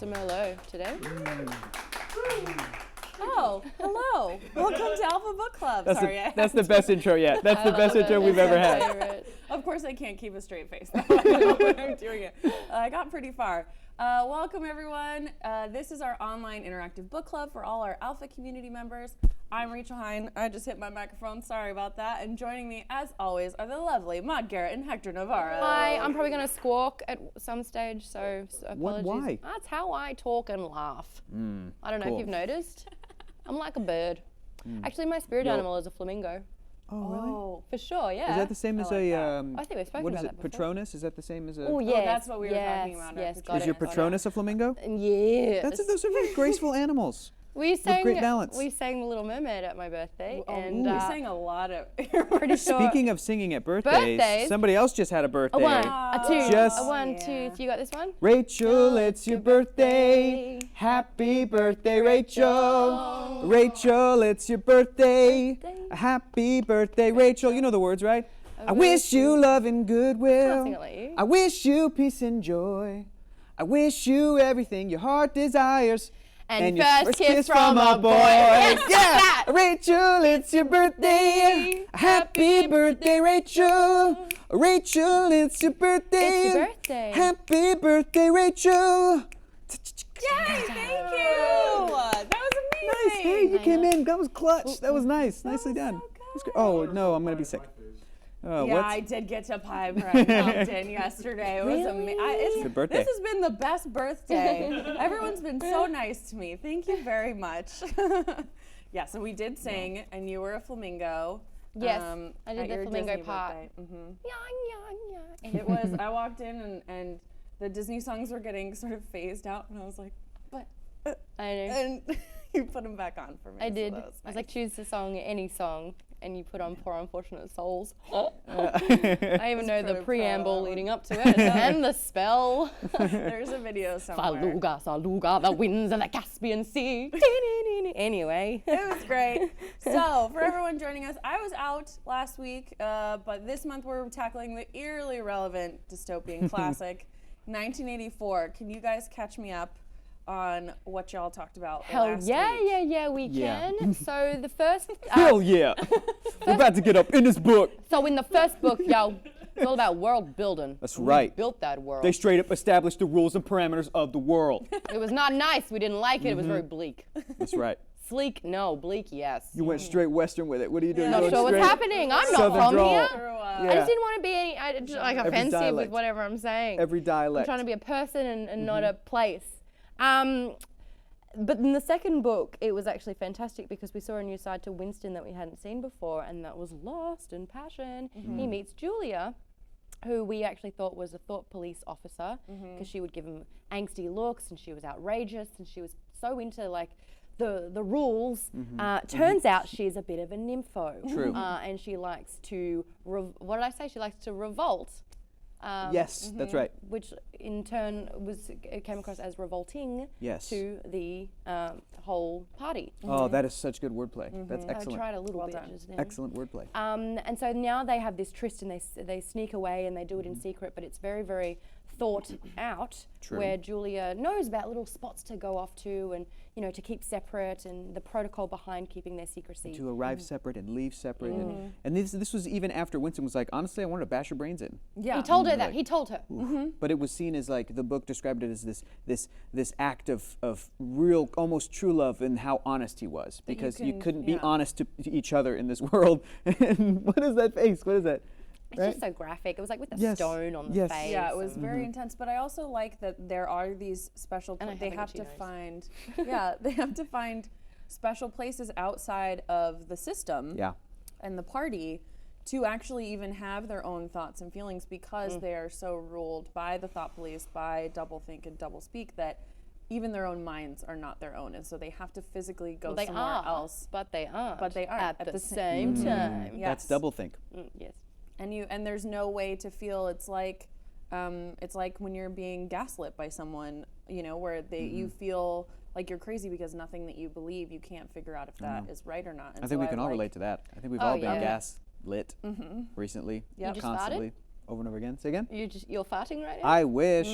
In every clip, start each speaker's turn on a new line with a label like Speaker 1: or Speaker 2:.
Speaker 1: some Merlot today.
Speaker 2: Oh, hello. Welcome to Alpha Book Club.
Speaker 3: That's the best intro yet. That's the best intro we've ever had.
Speaker 2: Of course, I can't keep a straight face. I don't know when I'm doing it. I got pretty far. Welcome, everyone. This is our online interactive book club for all our Alpha community members. I'm Rachel Heine. I just hit my microphone. Sorry about that. And joining me, as always, are the lovely Maude Garrett and Hector Navarro.
Speaker 1: Hi, I'm probably going to squawk at some stage, so apologies.
Speaker 3: Why?
Speaker 1: That's how I talk and laugh. I don't know if you've noticed. I'm like a bird. Actually, my spirit animal is a flamingo.
Speaker 3: Oh, really?
Speaker 1: For sure, yeah.
Speaker 3: Is that the same as
Speaker 1: I
Speaker 3: a,
Speaker 1: think we've spoken
Speaker 3: what is
Speaker 1: about
Speaker 3: it,
Speaker 1: that before.
Speaker 3: Patronus? Is that the same as a?
Speaker 1: Oh, yes.
Speaker 2: that's what we were talking about.
Speaker 1: Yes,
Speaker 2: got
Speaker 3: Is your Patronus a flamingo?
Speaker 1: Yes.
Speaker 3: Those are very graceful animals.
Speaker 1: We sang
Speaker 3: great balance.
Speaker 1: We sang The Little Mermaid at my birthday, and
Speaker 2: we sang a lot of.
Speaker 1: pretty sure.
Speaker 3: Speaking of singing at birthdays, somebody else just had a birthday.
Speaker 1: A one, a two,
Speaker 3: Just-
Speaker 1: a one, two. You got this one?
Speaker 3: Rachel, it's your birthday. Happy birthday, Rachel. Rachel, it's your birthday. Happy birthday, Rachel. You know the words, right? I wish you love and goodwill.
Speaker 1: Sing it like you.
Speaker 3: I wish you peace and joy. I wish you everything your heart desires.
Speaker 1: And
Speaker 3: your
Speaker 1: first kiss from a boy. Yes,
Speaker 3: Yeah, Rachel, it's your birthday. Happy birthday, Rachel. Rachel, it's your birthday.
Speaker 1: It's your birthday.
Speaker 3: Happy birthday, Rachel.
Speaker 2: Yay, thank you. That was amazing.
Speaker 3: Nice. Hey, you came in. That was clutch. That was nice. Nicely done.
Speaker 2: so
Speaker 3: That's great. Oh no, I'm gonna be sick. Oh,
Speaker 2: Yeah,
Speaker 3: what's
Speaker 2: I did get to pipe Mountain yesterday. It was amazing.
Speaker 3: Good birthday.
Speaker 2: This has been the best birthday. Everyone's been so nice to me. Thank you very much. Yeah, so we did sing, and you were a flamingo.
Speaker 1: Yes, I did
Speaker 2: at
Speaker 1: the
Speaker 2: your
Speaker 1: flamingo
Speaker 2: Disney
Speaker 1: part.
Speaker 2: birthday.
Speaker 1: Yeah.
Speaker 2: It was. I walked in, and the Disney songs were getting sort of phased out, and I was like, "But,"
Speaker 1: I know.
Speaker 2: and you put them back on for me.
Speaker 1: I
Speaker 2: so
Speaker 1: did.
Speaker 2: that was
Speaker 1: I was like, choose the song, any song, and you put on Poor Unfortunate Souls. I even know the
Speaker 2: pretty
Speaker 1: preamble
Speaker 2: proud.
Speaker 1: leading up to it, and the spell.
Speaker 2: There's a video somewhere.
Speaker 1: Faluga, Saluga, the winds of the Caspian Sea. Anyway.
Speaker 2: It was great. So, for everyone joining us, I was out last week, but this month we're tackling the eerily relevant dystopian classic, 1984. Can you guys catch me up on what y'all talked about
Speaker 1: Hell
Speaker 2: last
Speaker 1: yeah,
Speaker 2: week?
Speaker 1: we
Speaker 3: Yeah.
Speaker 1: can. So the first.
Speaker 3: Hell yeah! We're about to get up in this book.
Speaker 1: So in the first book, y'all, it's all about world building.
Speaker 3: That's
Speaker 1: We
Speaker 3: right.
Speaker 1: built that world.
Speaker 3: They straight up established the rules and parameters of the world.
Speaker 1: It was not nice. We didn't like it. It was very bleak.
Speaker 3: That's right.
Speaker 1: Sleek, no. Bleak, yes.
Speaker 3: You went straight Western with it. What are you doing?
Speaker 1: Not
Speaker 3: Going
Speaker 1: sure what's
Speaker 3: straight
Speaker 1: happening. I'm not
Speaker 3: Southern
Speaker 1: from
Speaker 3: drawl.
Speaker 1: here.
Speaker 2: Yeah.
Speaker 1: I just didn't want to be like offensive
Speaker 3: dialect.
Speaker 1: with whatever I'm saying.
Speaker 3: Every dialect.
Speaker 1: I'm trying to be a person and not a place. But in the second book, it was actually fantastic because we saw a new side to Winston that we hadn't seen before, and that was Lost and Passion. He meets Julia, who we actually thought was a thought police officer because she would give him angsty looks and she was outrageous and she was so into like the rules. Turns out she's a bit of a nympho.
Speaker 3: True.
Speaker 1: And she likes to, what did I say? She likes to revolt.
Speaker 3: Yes, that's right.
Speaker 1: Which in turn came across as revolting
Speaker 3: Yes.
Speaker 1: to the whole party.
Speaker 3: Oh, that is such good wordplay. That's
Speaker 1: I
Speaker 3: excellent.
Speaker 1: tried a little bit
Speaker 2: done.
Speaker 1: just then.
Speaker 3: Excellent wordplay.
Speaker 1: And so now they have this tryst and they sneak away and they do it in secret, but it's very, very thought out.
Speaker 3: True.
Speaker 1: Where Julia knows about little spots to go off to and, you know, to keep separate and the protocol behind keeping their secrecy.
Speaker 3: To arrive separate and leave separate. And this was even after Winston was like, honestly, I wanted to bash her brains in.
Speaker 2: Yeah.
Speaker 1: He told her
Speaker 3: Like-
Speaker 1: that. He told her.
Speaker 3: But it was seen as like, the book described it as this act of real, almost true love and how honest he was. Because you
Speaker 2: can-
Speaker 3: couldn't be
Speaker 2: yeah.
Speaker 3: honest to each other in this world. And what is that face? What is that?
Speaker 1: It's
Speaker 3: Right?
Speaker 1: just so graphic. It was like with a
Speaker 3: Yes.
Speaker 1: stone on the
Speaker 3: Yes.
Speaker 1: face.
Speaker 2: Yeah, it was very intense, but I also like that there are these special.
Speaker 1: And I
Speaker 2: They
Speaker 1: have a
Speaker 2: have to
Speaker 1: itchy nose.
Speaker 2: find. Yeah, they have to find special places outside of the system.
Speaker 3: Yeah.
Speaker 2: And the party to actually even have their own thoughts and feelings because they are so ruled by the thought police, by doublethink and doublespeak that even their own minds are not their own, and so they have to physically go
Speaker 1: They
Speaker 2: somewhere
Speaker 1: are,
Speaker 2: else.
Speaker 1: but they aren't.
Speaker 2: But they aren't
Speaker 1: at the same time.
Speaker 2: Yeah.
Speaker 3: That's doublethink.
Speaker 1: Yes.
Speaker 2: And there's no way to feel it's like when you're being gaslit by someone, you know, where you feel like you're crazy because nothing that you believe, you can't figure out if that is right or not. And
Speaker 3: I think we
Speaker 2: so
Speaker 3: can all relate to that. I think we've all been gas-lit recently,
Speaker 2: Yep.
Speaker 1: You just
Speaker 3: constantly, over and over again. Say again?
Speaker 1: You're farting right now?
Speaker 3: I wish.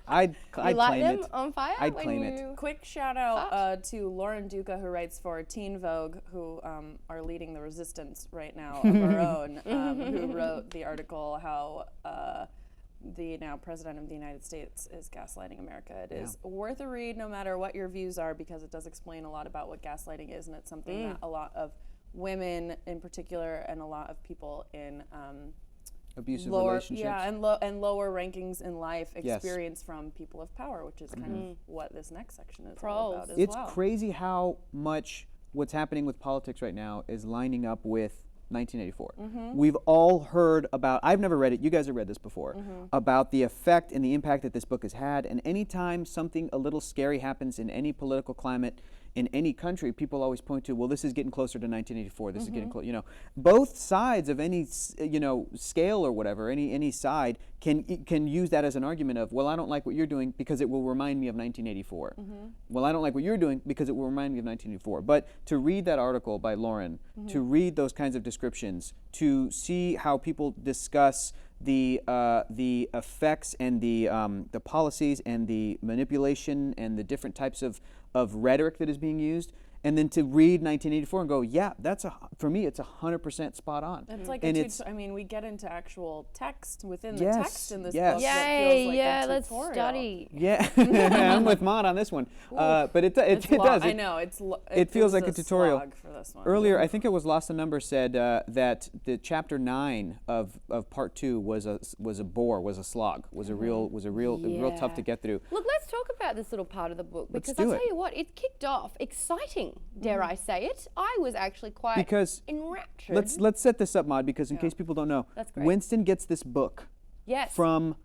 Speaker 3: I'd
Speaker 1: You light
Speaker 3: claim
Speaker 1: them
Speaker 3: it.
Speaker 1: on fire
Speaker 3: I'd
Speaker 1: when
Speaker 3: claim it.
Speaker 1: you...
Speaker 2: Quick shout out to Lauren Duca, who writes for Teen Vogue, who are leading the resistance right now of our own, who wrote the article how the now President of the United States is gaslighting America. It is worth a read no matter what your views are, because it does explain a lot about what gaslighting is, and it's something that a lot of women in particular and a lot of people in
Speaker 3: Abusive
Speaker 2: lower,
Speaker 3: relationships.
Speaker 2: yeah, and lower rankings in life experience from people of power, which is kind of what this next section is all about as
Speaker 3: It's
Speaker 2: well.
Speaker 3: crazy how much what's happening with politics right now is lining up with 1984. We've all heard about, I've never read it, you guys have read this before, about the effect and the impact that this book has had. And anytime something a little scary happens in any political climate in any country, people always point to, well, this is getting closer to 1984. This is getting close. You know, both sides of any scale or whatever, any side can use that as an argument of, well, I don't like what you're doing because it will remind me of 1984. Well, I don't like what you're doing because it will remind me of 1984. But to read that article by Lauren, to read those kinds of descriptions, to see how people discuss the effects and the policies and the manipulation and the different types of rhetoric that is being used, and then to read 1984 and go, yeah, for me, it's 100% spot on.
Speaker 2: It's like I mean, we get into actual text within the text in this book.
Speaker 1: Yay,
Speaker 2: that feels like
Speaker 1: yeah,
Speaker 2: a
Speaker 1: let's
Speaker 2: tutorial.
Speaker 1: study.
Speaker 3: Yeah, I'm with Maude on this one. But it does.
Speaker 2: I know
Speaker 3: It feels like a
Speaker 2: was
Speaker 3: tutorial.
Speaker 2: slog for this one.
Speaker 3: Earlier, I think it was Lost in Number said that the chapter 9 of part 2 was a bore, was a slog, was a real tough to get through.
Speaker 1: Look, let's talk about this little part of the book, because
Speaker 3: do
Speaker 1: I'll
Speaker 3: it.
Speaker 1: tell you what, it kicked off exciting, dare I say it. I was actually quite enraptured.
Speaker 3: Let's set this up, Maude, because in case people don't know,
Speaker 1: That's great.
Speaker 3: Winston gets this book from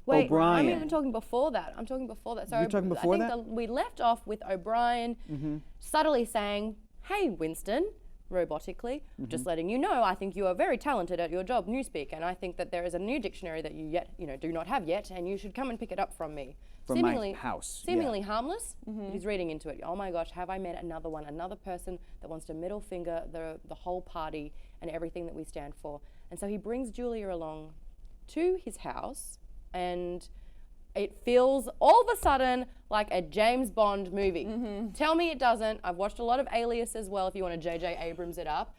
Speaker 1: Wait,
Speaker 3: O'Brien.
Speaker 1: I'm even talking before that. I'm talking before that. So
Speaker 3: You're talking before
Speaker 1: I think
Speaker 3: that?
Speaker 1: we left off with O'Brien subtly saying, "Hey, Winston," robotically, just letting you know, I think you are very talented at your job, Newspeak, and I think that there is a new dictionary that you do not have yet, and you should come and pick it up from me.
Speaker 3: From my house.
Speaker 1: Seemingly harmless. He's reading into it. Oh my gosh, have I met another person that wants to middle finger the whole party and everything that we stand for? And so he brings Julia along to his house, and it feels all of a sudden like a James Bond movie. Tell me it doesn't. I've watched a lot of Alias as well, if you want to J.J. Abrams it up.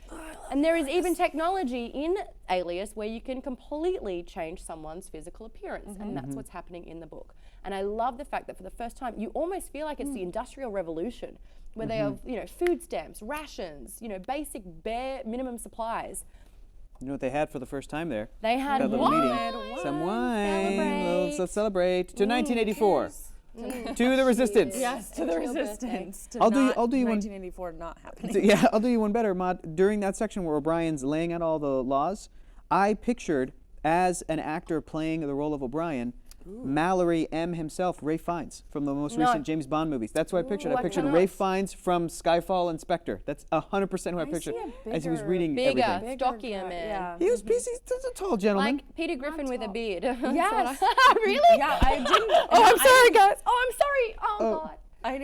Speaker 1: And there is even technology in Alias where you can completely change someone's physical appearance, and that's what's happening in the book. And I love the fact that for the first time, you almost feel like it's the Industrial Revolution, where they have, food stamps, rations, basic bare minimum supplies.
Speaker 3: You know what they had for the first time there?
Speaker 1: They had
Speaker 3: That little
Speaker 1: wine.
Speaker 3: meeting. Some wine.
Speaker 1: Celebrate.
Speaker 3: Let's celebrate. To 1984. To the resistance.
Speaker 2: Yes, to the resistance. To
Speaker 3: I'll do you one.
Speaker 2: 1984 not happening.
Speaker 3: Yeah, I'll do you one better, Maude. During that section where O'Brien's laying out all the laws, I pictured, as an actor playing the role of O'Brien, Mallory M. himself, Ray Fiennes, from the most recent James Bond movies. That's what I pictured. I pictured Ray Fiennes from Skyfall and Spectre. That's 100% who I pictured as he was reading
Speaker 1: Bigger,
Speaker 3: everything.
Speaker 1: stockier man.
Speaker 2: Yeah.
Speaker 3: He's a tall gentleman.
Speaker 1: Like Peter Griffin with a beard.
Speaker 2: Yes.
Speaker 1: Really?
Speaker 2: Yeah, I didn't.
Speaker 1: Oh, I'm sorry, guys. Oh, I'm sorry. Oh, God.
Speaker 2: I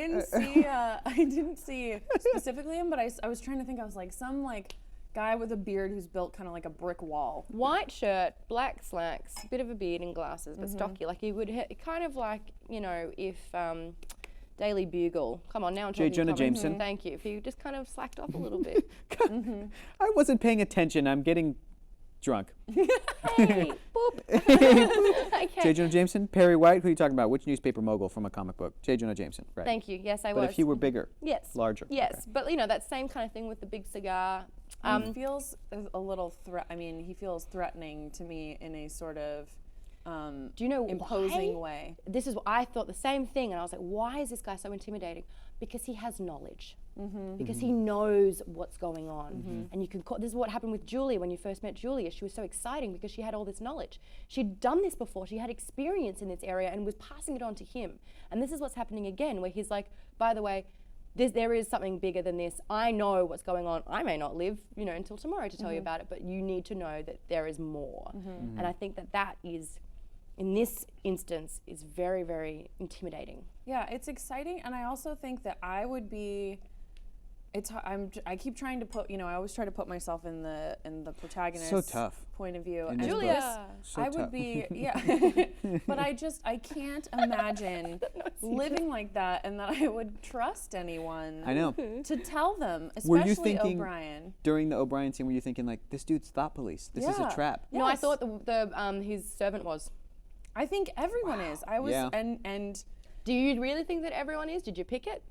Speaker 2: didn't see specifically him, but I was trying to think. I was like some guy with a beard who's built kind of like a brick wall.
Speaker 1: White shirt, black slacks, bit of a beard and glasses, but stocky. Like he would kind of like, if Daily Bugle. Come on, now I'm talking
Speaker 3: J. Jonah
Speaker 1: comics.
Speaker 3: Jameson.
Speaker 1: Thank you. If you just kind of slacked off a little bit.
Speaker 3: I wasn't paying attention. I'm getting drunk.
Speaker 1: Hey, boop. Okay.
Speaker 3: J. Jonah Jameson, Perry White. Who are you talking about? Which newspaper mogul from a comic book? J. Jonah Jameson. Right.
Speaker 1: Thank you. Yes, I
Speaker 3: But
Speaker 1: was.
Speaker 3: if you were bigger,
Speaker 1: larger.
Speaker 3: Okay.
Speaker 1: Yes, but that same kind of thing with the big cigar.
Speaker 2: He feels a little he feels threatening to me in a sort of
Speaker 1: do you know
Speaker 2: imposing way.
Speaker 1: This is what I thought the same thing, and I was like, why is this guy so intimidating? Because he has knowledge. Because he knows what's going on. And you can this is what happened with Julia when you first met Julia. She was so exciting because she had all this knowledge. She'd done this before. She had experience in this area and was passing it on to him. And this is what's happening again, where he's like, by the way, there is something bigger than this. I know what's going on. I may not live, until tomorrow to tell you about it, but you need to know that there is more. And I think that is, in this instance, is very, very intimidating.
Speaker 2: Yeah, it's exciting, and I also think that I would be I keep trying to put, I always try to put myself in the protagonist's
Speaker 3: So tough.
Speaker 2: point of view.
Speaker 3: In
Speaker 2: And
Speaker 3: this book.
Speaker 1: Julia.
Speaker 3: So
Speaker 2: I would
Speaker 3: tough.
Speaker 2: be, yeah. But I can't imagine living like that and that I would trust anyone
Speaker 3: I know.
Speaker 2: to tell them,
Speaker 3: Were you
Speaker 2: especially
Speaker 3: thinking
Speaker 2: O'Brien.
Speaker 3: during the O'Brien scene, were you thinking like, this dude's thought police? This is a
Speaker 2: Yeah.
Speaker 3: trap.
Speaker 1: No, I
Speaker 2: Yes.
Speaker 1: thought his servant was.
Speaker 2: I think everyone is. I was,
Speaker 3: Yeah.
Speaker 2: and
Speaker 1: Do you really think that everyone is? Did you pick it?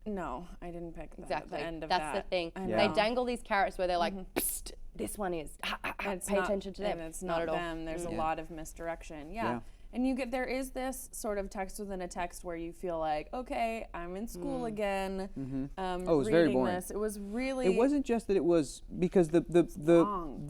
Speaker 2: no, I didn't pick
Speaker 1: Exactly.
Speaker 2: the end of
Speaker 1: That's
Speaker 2: that.
Speaker 1: the thing.
Speaker 2: I
Speaker 3: Yeah.
Speaker 1: They dangle these carrots where they're like, Psst, this one is. Ha, ha, ha,
Speaker 2: It's
Speaker 1: pay
Speaker 2: not-
Speaker 1: attention to them.
Speaker 2: And it's
Speaker 1: not
Speaker 2: not
Speaker 1: at all.
Speaker 2: them. There's a
Speaker 3: Yeah.
Speaker 2: lot of misdirection. Yeah.
Speaker 3: Yeah.
Speaker 2: And there is this sort of text within a text where you feel like, okay, I'm in school again.
Speaker 3: Oh, it was very
Speaker 2: reading
Speaker 3: boring.
Speaker 2: This. It was really.
Speaker 3: It wasn't just that it was because
Speaker 2: long.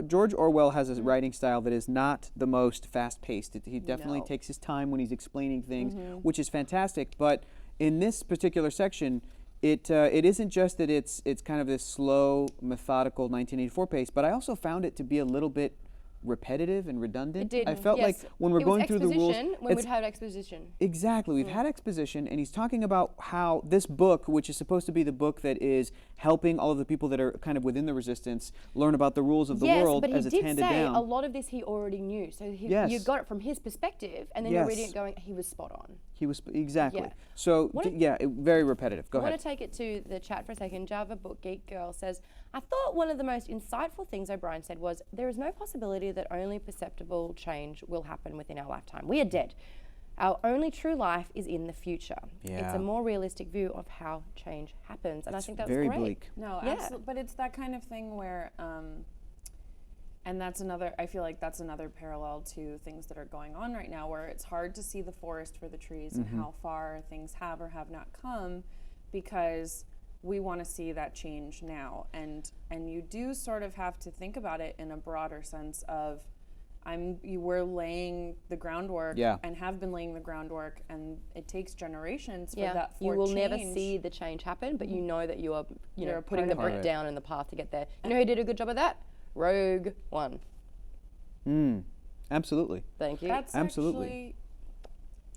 Speaker 3: George Orwell has a writing style that is not the most fast-paced. He definitely
Speaker 1: No.
Speaker 3: takes his time when he's explaining things, which is fantastic. But in this particular section, it isn't just that it's kind of this slow, methodical 1984 pace, but I also found it to be a little bit repetitive and redundant.
Speaker 1: It did.
Speaker 3: I felt
Speaker 1: yes.
Speaker 3: like when we're
Speaker 1: It was
Speaker 3: going through the rules,
Speaker 1: exposition when
Speaker 3: it's-
Speaker 1: we'd have exposition.
Speaker 3: Exactly. We've had exposition, and he's talking about how this book, which is supposed to be the book that is helping all of the people that are kind of within the resistance learn about the rules of the
Speaker 1: Yes,
Speaker 3: world
Speaker 1: but
Speaker 3: as
Speaker 1: he
Speaker 3: it's
Speaker 1: did
Speaker 3: handed
Speaker 1: say
Speaker 3: down.
Speaker 1: a lot of this he already knew. So
Speaker 3: Yes.
Speaker 1: you got it from his perspective, and then you're reading
Speaker 3: Yes.
Speaker 1: it going, he was spot on.
Speaker 3: He was exactly.
Speaker 1: Yeah.
Speaker 3: So
Speaker 1: What if-
Speaker 3: very repetitive. Go
Speaker 1: I want
Speaker 3: ahead.
Speaker 1: to take it to the chat for a second. Java Book Geek Girl says, I thought one of the most insightful things O'Brien said was, there is no possibility that only perceptible change will happen within our lifetime. We are dead. Our only true life is in the future. It's
Speaker 3: Yeah.
Speaker 1: a more realistic view of how change happens. And I think that's
Speaker 3: very
Speaker 1: great.
Speaker 3: bleak.
Speaker 2: No,
Speaker 1: Yeah.
Speaker 2: absolutely. But it's that kind of thing where, and that's another, I feel like that's another parallel to things that are going on right now where it's hard to see the forest for the trees and how far things have or have not come because we want to see that change now. And you do sort of have to think about it in a broader sense of we're laying the groundwork
Speaker 3: Yeah.
Speaker 2: and have been laying the groundwork, and it takes generations for
Speaker 1: Yeah,
Speaker 2: that
Speaker 1: you
Speaker 2: for
Speaker 1: will never
Speaker 2: change.
Speaker 1: see the change happen, but you know that you are,
Speaker 2: You're a
Speaker 1: putting
Speaker 2: part
Speaker 1: the
Speaker 2: of
Speaker 1: brick
Speaker 3: it.
Speaker 1: down in the path to get there. You know who did a good job of that? Rogue One.
Speaker 3: Absolutely.
Speaker 1: Thank you.
Speaker 2: That's
Speaker 3: Absolutely.
Speaker 2: actually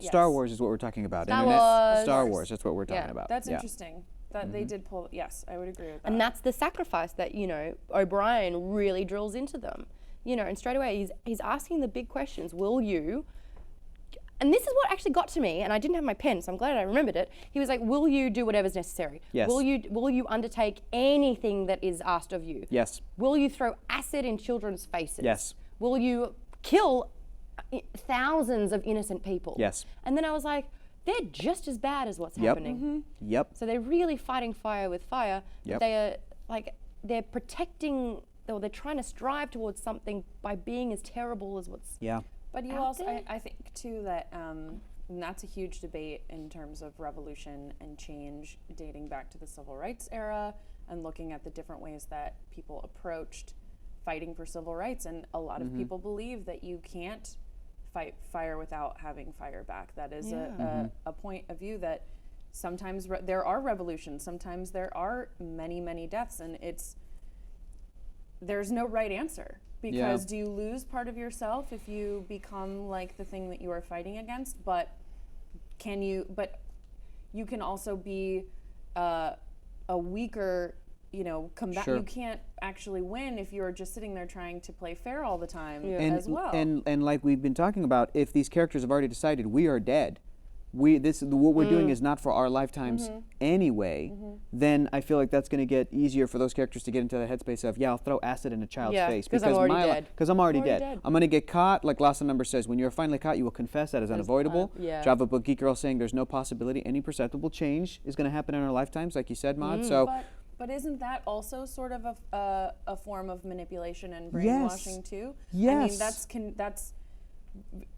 Speaker 3: Star
Speaker 2: yes.
Speaker 3: Wars is what we're talking about.
Speaker 1: Star
Speaker 3: Internet.
Speaker 1: Wars.
Speaker 3: Star Wars. That's what we're talking
Speaker 1: Yeah.
Speaker 3: about.
Speaker 2: That's
Speaker 3: Yeah.
Speaker 2: interesting that they did pull. Yes, I would agree with that.
Speaker 1: And that's the sacrifice that, O'Brien really drills into them. And straight away he's asking the big questions. Will you, and this is what actually got to me, and I didn't have my pen, so I'm glad I remembered it. He was like, will you do whatever's necessary?
Speaker 3: Yes.
Speaker 1: Will you undertake anything that is asked of you?
Speaker 3: Yes.
Speaker 1: Will you throw acid in children's faces?
Speaker 3: Yes.
Speaker 1: Will you kill thousands of innocent people?
Speaker 3: Yes.
Speaker 1: And then I was like, they're just as bad as what's
Speaker 3: Yep.
Speaker 1: happening.
Speaker 3: Yep.
Speaker 1: So they're really fighting fire with fire.
Speaker 3: Yep.
Speaker 1: But they are they're protecting, or they're trying to strive towards something by being as terrible as what's.
Speaker 3: Yeah.
Speaker 2: But you
Speaker 1: out
Speaker 2: also,
Speaker 1: there.
Speaker 2: I think too that, and that's a huge debate in terms of revolution and change dating back to the civil rights era and looking at the different ways that people approached fighting for civil rights. And a lot of people believe that you can't fight fire without having fire back. That is a point of view that sometimes there are revolutions, sometimes there are many, many deaths, and there's no right answer. Because do you lose part of yourself if you become like the thing that you are fighting against? But you can also be a weaker, combat.
Speaker 3: Sure.
Speaker 2: You can't actually win if you're just sitting there trying to play fair all the time
Speaker 3: And,
Speaker 2: as well.
Speaker 3: and like we've been talking about, if these characters have already decided we are dead, what we're doing is not for our lifetimes anyway, then I feel like that's going to get easier for those characters to get into the headspace of, I'll throw acid in a child's
Speaker 1: Yeah,
Speaker 3: face
Speaker 1: 'cause I'm already dead.
Speaker 3: because I'm already
Speaker 1: Already
Speaker 3: dead.
Speaker 1: dead.
Speaker 3: I'm going to get caught, like Lassa Number says, when you're finally caught, you will confess that is unavoidable.
Speaker 1: yeah.
Speaker 3: Java Book Geek Girl saying there's no possibility any perceptible change is going to happen in our lifetimes, like you said, Maude. So
Speaker 2: But isn't that also sort of a form of manipulation and brainwashing too? I
Speaker 3: Yes.
Speaker 2: mean, that's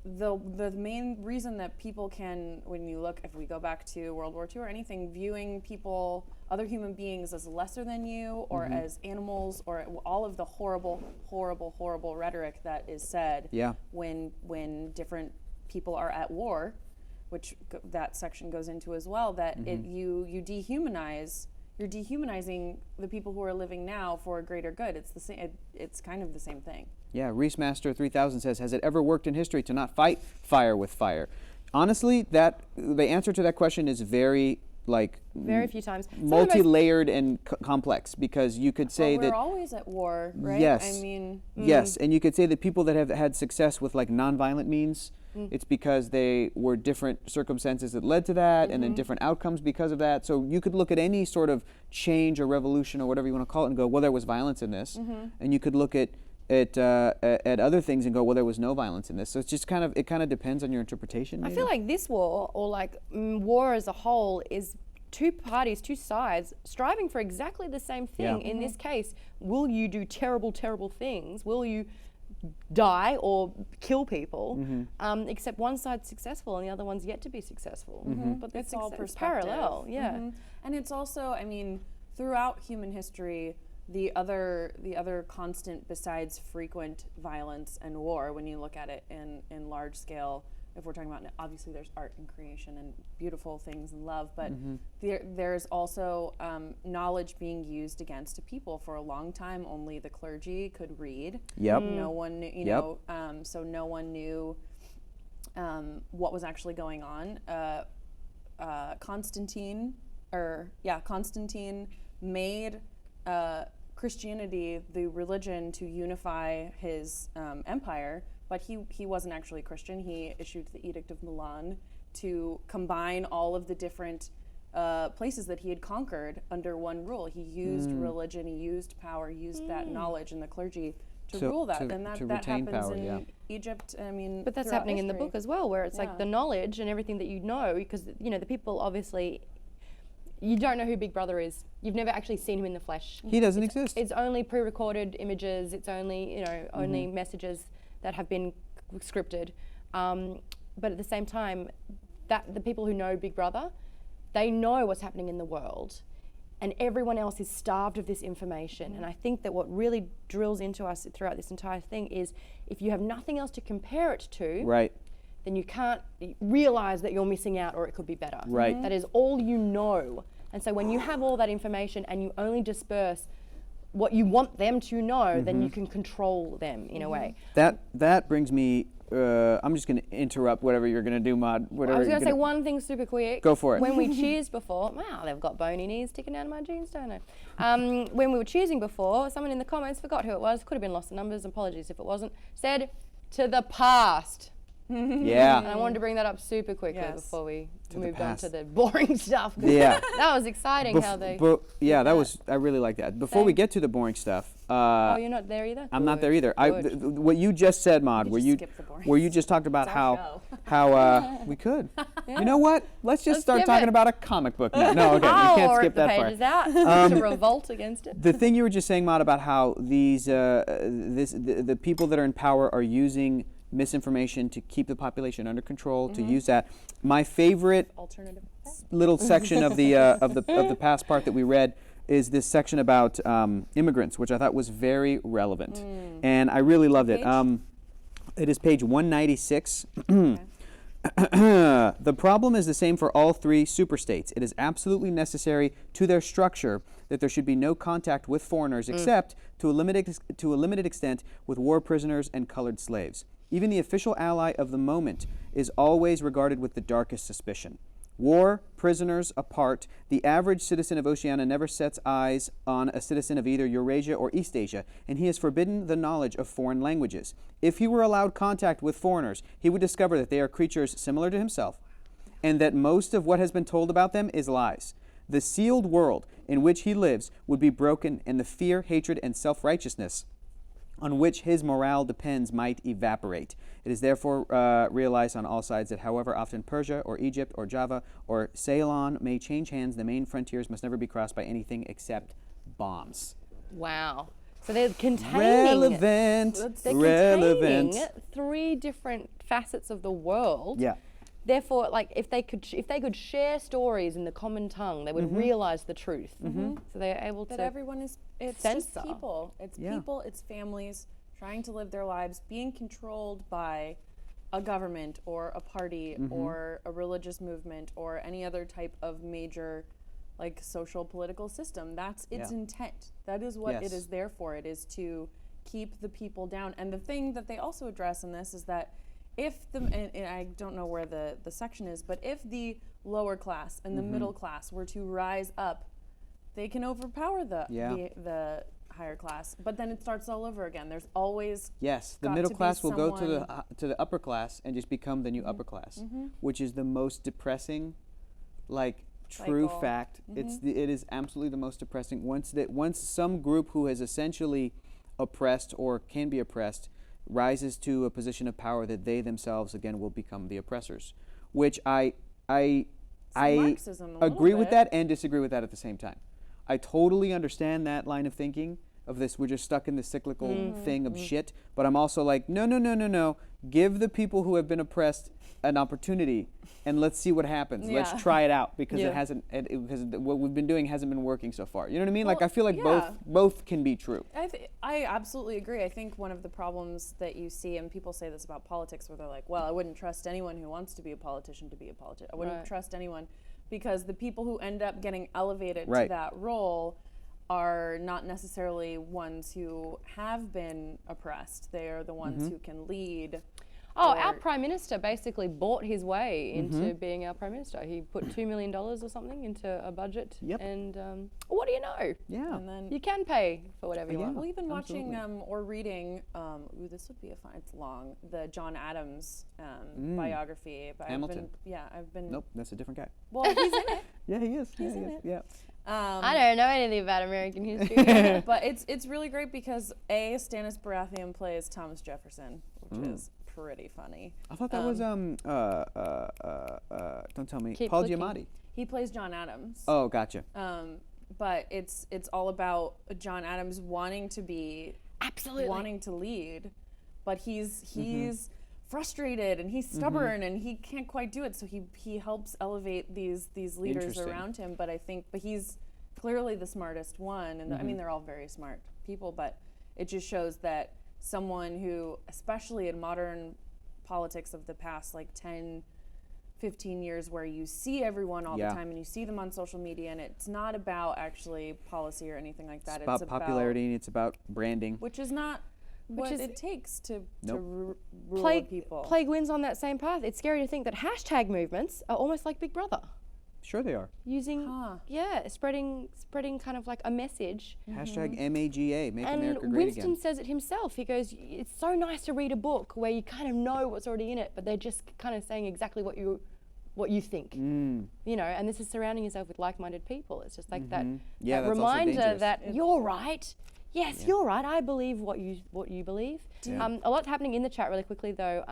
Speaker 2: the main reason that people can, when you look, if we go back to World War II or anything, viewing people, other human beings as lesser than you or as animals, or all of the horrible, horrible, horrible rhetoric that is said when different people are at war, which that section goes into as well, that you dehumanize. You're dehumanizing the people who are living now for a greater good. It's the same. It's kind of the same thing.
Speaker 3: Yeah, Reese Master 3000 says, has it ever worked in history to not fight fire with fire? Honestly, the answer to that question is very like
Speaker 1: Very few times. Some of the most-
Speaker 3: multi-layered and complex, because you could say
Speaker 2: we're
Speaker 3: that
Speaker 2: always at war, right?
Speaker 3: yes,
Speaker 2: I mean,
Speaker 3: yes, and you could say that people that have had success with like nonviolent means, it's because they were different circumstances that led to that, and then different outcomes because of that. So you could look at any sort of change or revolution or whatever you want to call it and go, well, there was violence in this, and you could look at other things and go, well, there was no violence in this. So it's just kind of depends on your interpretation.
Speaker 1: I
Speaker 3: maybe?
Speaker 1: feel like this war, or like war as a whole, is two parties, two sides, striving for exactly the same thing.
Speaker 3: Yeah.
Speaker 1: In this case, will you do terrible, terrible things? Will you die or kill people? Except one side's successful and the other one's yet to be successful. But the
Speaker 2: it's all
Speaker 1: success-
Speaker 2: perspective.
Speaker 1: parallel, yeah.
Speaker 2: And it's also, I mean, throughout human history, the other constant besides frequent violence and war, when you look at it in large scale, if we're talking about, obviously there's art and creation and beautiful things and love, but there's also knowledge being used against a people. For a long time, only the clergy could read.
Speaker 3: Yep.
Speaker 2: No one knew, you know, so no one knew what was actually going on. Constantine made Christianity the religion to unify his empire, but he wasn't actually Christian. He issued the Edict of Milan to combine all of the different places that he had conquered under one rule. He used religion, he used power, he used that knowledge and the clergy to rule that. And that
Speaker 3: retain
Speaker 2: happens
Speaker 3: power,
Speaker 2: in Egypt, I mean,
Speaker 1: But that's
Speaker 2: throughout
Speaker 1: happening in the
Speaker 2: history.
Speaker 1: book as well, where it's like the knowledge and everything that you know, because the people obviously, you don't know who Big Brother is. You've never actually seen him in the flesh.
Speaker 3: He doesn't exist.
Speaker 1: It's only pre-recorded images. It's only only messages that have been scripted. But at the same time, that the people who know Big Brother, they know what's happening in the world, and everyone else is starved of this information. And I think that what really drills into us throughout this entire thing is, if you have nothing else to compare it to,
Speaker 3: Right.
Speaker 1: then you can't realize that you're missing out, or it could be better.
Speaker 3: Right.
Speaker 1: That is all you know. And so when you have all that information and you only disperse what you want them to know, then you can control them in a way.
Speaker 3: That brings me. I'm just going to interrupt whatever you're going to do, Maude. Whatever
Speaker 1: I was
Speaker 3: you're
Speaker 1: going to say
Speaker 3: gonna-
Speaker 1: one thing super quick.
Speaker 3: Go for it.
Speaker 1: When we cheersed before, wow, they've got bony knees sticking out of my jeans, don't they? When we were cheersing before, someone in the comments, forgot who it was, could have been lost in numbers, apologies if it wasn't, said, "To the past."
Speaker 3: Yeah.
Speaker 1: And I wanted to bring that up super quickly before we moved on
Speaker 3: past.
Speaker 1: to the boring stuff.
Speaker 3: Yeah.
Speaker 1: That was exciting how they...
Speaker 3: that was. I really like that. Before we get to the boring stuff,
Speaker 1: Oh, you're not there either?
Speaker 3: I'm not there either.
Speaker 1: Good.
Speaker 3: What you just said, Maude, where you
Speaker 2: skip the boring
Speaker 3: where you just talked about
Speaker 2: It's our
Speaker 3: how we could. You know what? Let's just start
Speaker 1: skip
Speaker 3: talking
Speaker 1: it.
Speaker 3: about a comic book now. No, okay,
Speaker 1: I'll
Speaker 3: you can't
Speaker 1: rip
Speaker 3: skip
Speaker 1: the
Speaker 3: that part.
Speaker 1: pages out to revolt against it.
Speaker 3: The thing you were just saying, Maude, about how these the people that are in power are using misinformation to keep the population under control, to use that. My favorite
Speaker 2: Alternative.
Speaker 3: little section of the of the past part that we read is this section about immigrants, which I thought was very relevant, and I really loved it. It is page 196. The problem is the same for all three superstates. It is absolutely necessary to their structure that there should be no contact with foreigners except to a limited extent with war prisoners and colored slaves. Even the official ally of the moment is always regarded with the darkest suspicion. War, prisoners apart, the average citizen of Oceania never sets eyes on a citizen of either Eurasia or East Asia, and he is forbidden the knowledge of foreign languages. If he were allowed contact with foreigners, he would discover that they are creatures similar to himself, and that most of what has been told about them is lies. The sealed world in which he lives would be broken, and the fear, hatred, and self-righteousness on which his morale depends might evaporate. It is therefore realized on all sides that however often Persia or Egypt or Java or Ceylon may change hands, the main frontiers must never be crossed by anything except bombs.
Speaker 1: Wow. So they're containing...
Speaker 3: Relevant.
Speaker 1: They're
Speaker 3: Relevant.
Speaker 1: containing three different facets of the world.
Speaker 3: Yeah.
Speaker 1: Therefore, like, if they could share stories in the common tongue, they would realize the truth. So they're able
Speaker 2: That
Speaker 1: to...
Speaker 2: everyone is, it's
Speaker 1: censor.
Speaker 2: just people. It's people, it's families trying to live their lives, being controlled by a government or a party or a religious movement or any other type of major, like, social political system. That's its intent. That is what it is there for. It is to keep the people down. And the thing that they also address in this is that if and I don't know where the section is, but if the lower class and the middle class were to rise up, they can overpower the higher class. But then it starts all over again. There's always
Speaker 3: the middle class will go to the upper class and just become the new upper class, which is the most depressing, like true
Speaker 2: Cycle.
Speaker 3: fact. It is absolutely the most depressing. Once some group who has essentially oppressed or can be oppressed rises to a position of power, that they themselves again will become the oppressors, which I
Speaker 2: Marxism a
Speaker 3: agree
Speaker 2: little
Speaker 3: with
Speaker 2: bit.
Speaker 3: that and disagree with that at the same time. I totally understand that line of thinking of this, we're just stuck in this cyclical thing of shit, but I'm also like, no. Give the people who have been oppressed an opportunity and let's see what happens.
Speaker 2: Yeah.
Speaker 3: Let's try it out, because because what we've been doing hasn't been working so far. You know what I mean?
Speaker 2: Well,
Speaker 3: like I feel like both can be true.
Speaker 2: I absolutely agree. I think one of the problems that you see, and people say this about politics, where they're like, well, I wouldn't trust anyone who wants to be a politician to be a politician. I wouldn't trust anyone, because the people who end up getting elevated to that role are not necessarily ones who have been oppressed. They are the ones who can lead.
Speaker 1: Our Prime Minister basically bought his way into being our Prime Minister. He put $2 million or something into a budget. And what do you know?
Speaker 3: Yeah.
Speaker 2: And then
Speaker 1: You can pay for whatever you want.
Speaker 2: well, even watching or reading, this would be a fun, it's long, the John Adams biography. But
Speaker 3: Hamilton.
Speaker 2: I've been.
Speaker 3: Nope, that's a different guy.
Speaker 2: Well, he's in it.
Speaker 3: Yeah, he is.
Speaker 2: He's in it.
Speaker 3: Yeah.
Speaker 1: I don't know anything about American history.
Speaker 2: But it's really great because Stannis Baratheon plays Thomas Jefferson, which is pretty funny.
Speaker 3: I thought that was don't tell me.
Speaker 1: Keep
Speaker 3: Paul
Speaker 1: looking.
Speaker 3: Giamatti.
Speaker 2: He plays John Adams.
Speaker 3: Oh, gotcha.
Speaker 2: But it's all about John Adams wanting to be wanting to lead, but he's frustrated and he's stubborn and he can't quite do it. So he helps elevate these leaders around him. But he's clearly the smartest one. And I mean, they're all very smart people, but it just shows that someone who, especially in modern politics of the past like 10, 15 years, where you see everyone all the time and you see them on social media, and it's not about actually policy or anything like that.
Speaker 3: It's about popularity and it's about branding.
Speaker 2: Which is not what it takes to rule people.
Speaker 1: Plague wins on that same path. It's scary to think that hashtag movements are almost like Big Brother.
Speaker 3: Sure they are.
Speaker 1: Using, spreading kind of like a message.
Speaker 3: Hashtag MAGA, make
Speaker 1: And
Speaker 3: America great
Speaker 1: Winston
Speaker 3: again.
Speaker 1: says it himself. He goes, it's so nice to read a book where you kind of know what's already in it, but they're just kind of saying exactly what you think. You know, and this is surrounding yourself with like-minded people. It's just like that
Speaker 3: that's also
Speaker 1: reminder
Speaker 3: dangerous.
Speaker 1: that you're right. Yes, you're right. I believe what you believe. A lot's happening in the chat really quickly though.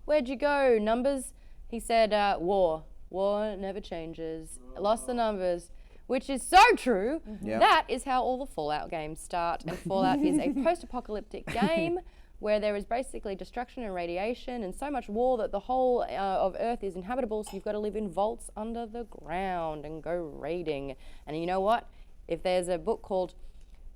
Speaker 1: Where'd you go, Numbers? He said, war never changes. Lost the numbers, which is so true. That is how all the Fallout games start. And Fallout is a post-apocalyptic game where there is basically destruction and radiation and so much war that the whole of Earth is inhabitable, so you've got to live in vaults under the ground and go raiding. And you know what? If there's a book called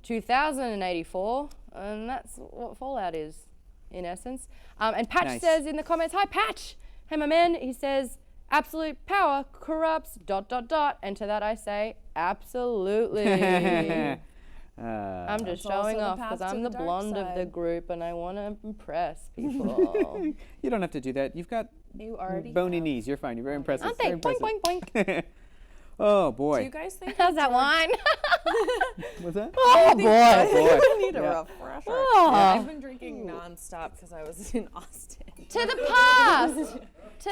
Speaker 1: 2084, and that's what Fallout is, in essence. And Patch says in the comments, hi Patch! Hey my man, he says, absolute power corrupts ... And to that I say, absolutely. I'm just showing off because I'm the blonde of the group and I want to impress people.
Speaker 3: You don't have to do that. You've got bony knees. You're fine. You're very impressive.
Speaker 1: Aren't they?
Speaker 3: Very
Speaker 1: Boink,
Speaker 3: impressive.
Speaker 1: boink, boink.
Speaker 3: Oh boy.
Speaker 2: Do you guys think
Speaker 1: How's that wine?
Speaker 3: What's that?
Speaker 1: Oh boy.
Speaker 2: I need a refresher.
Speaker 1: Oh.
Speaker 2: I've been drinking nonstop because I was in Austin.
Speaker 1: To the past.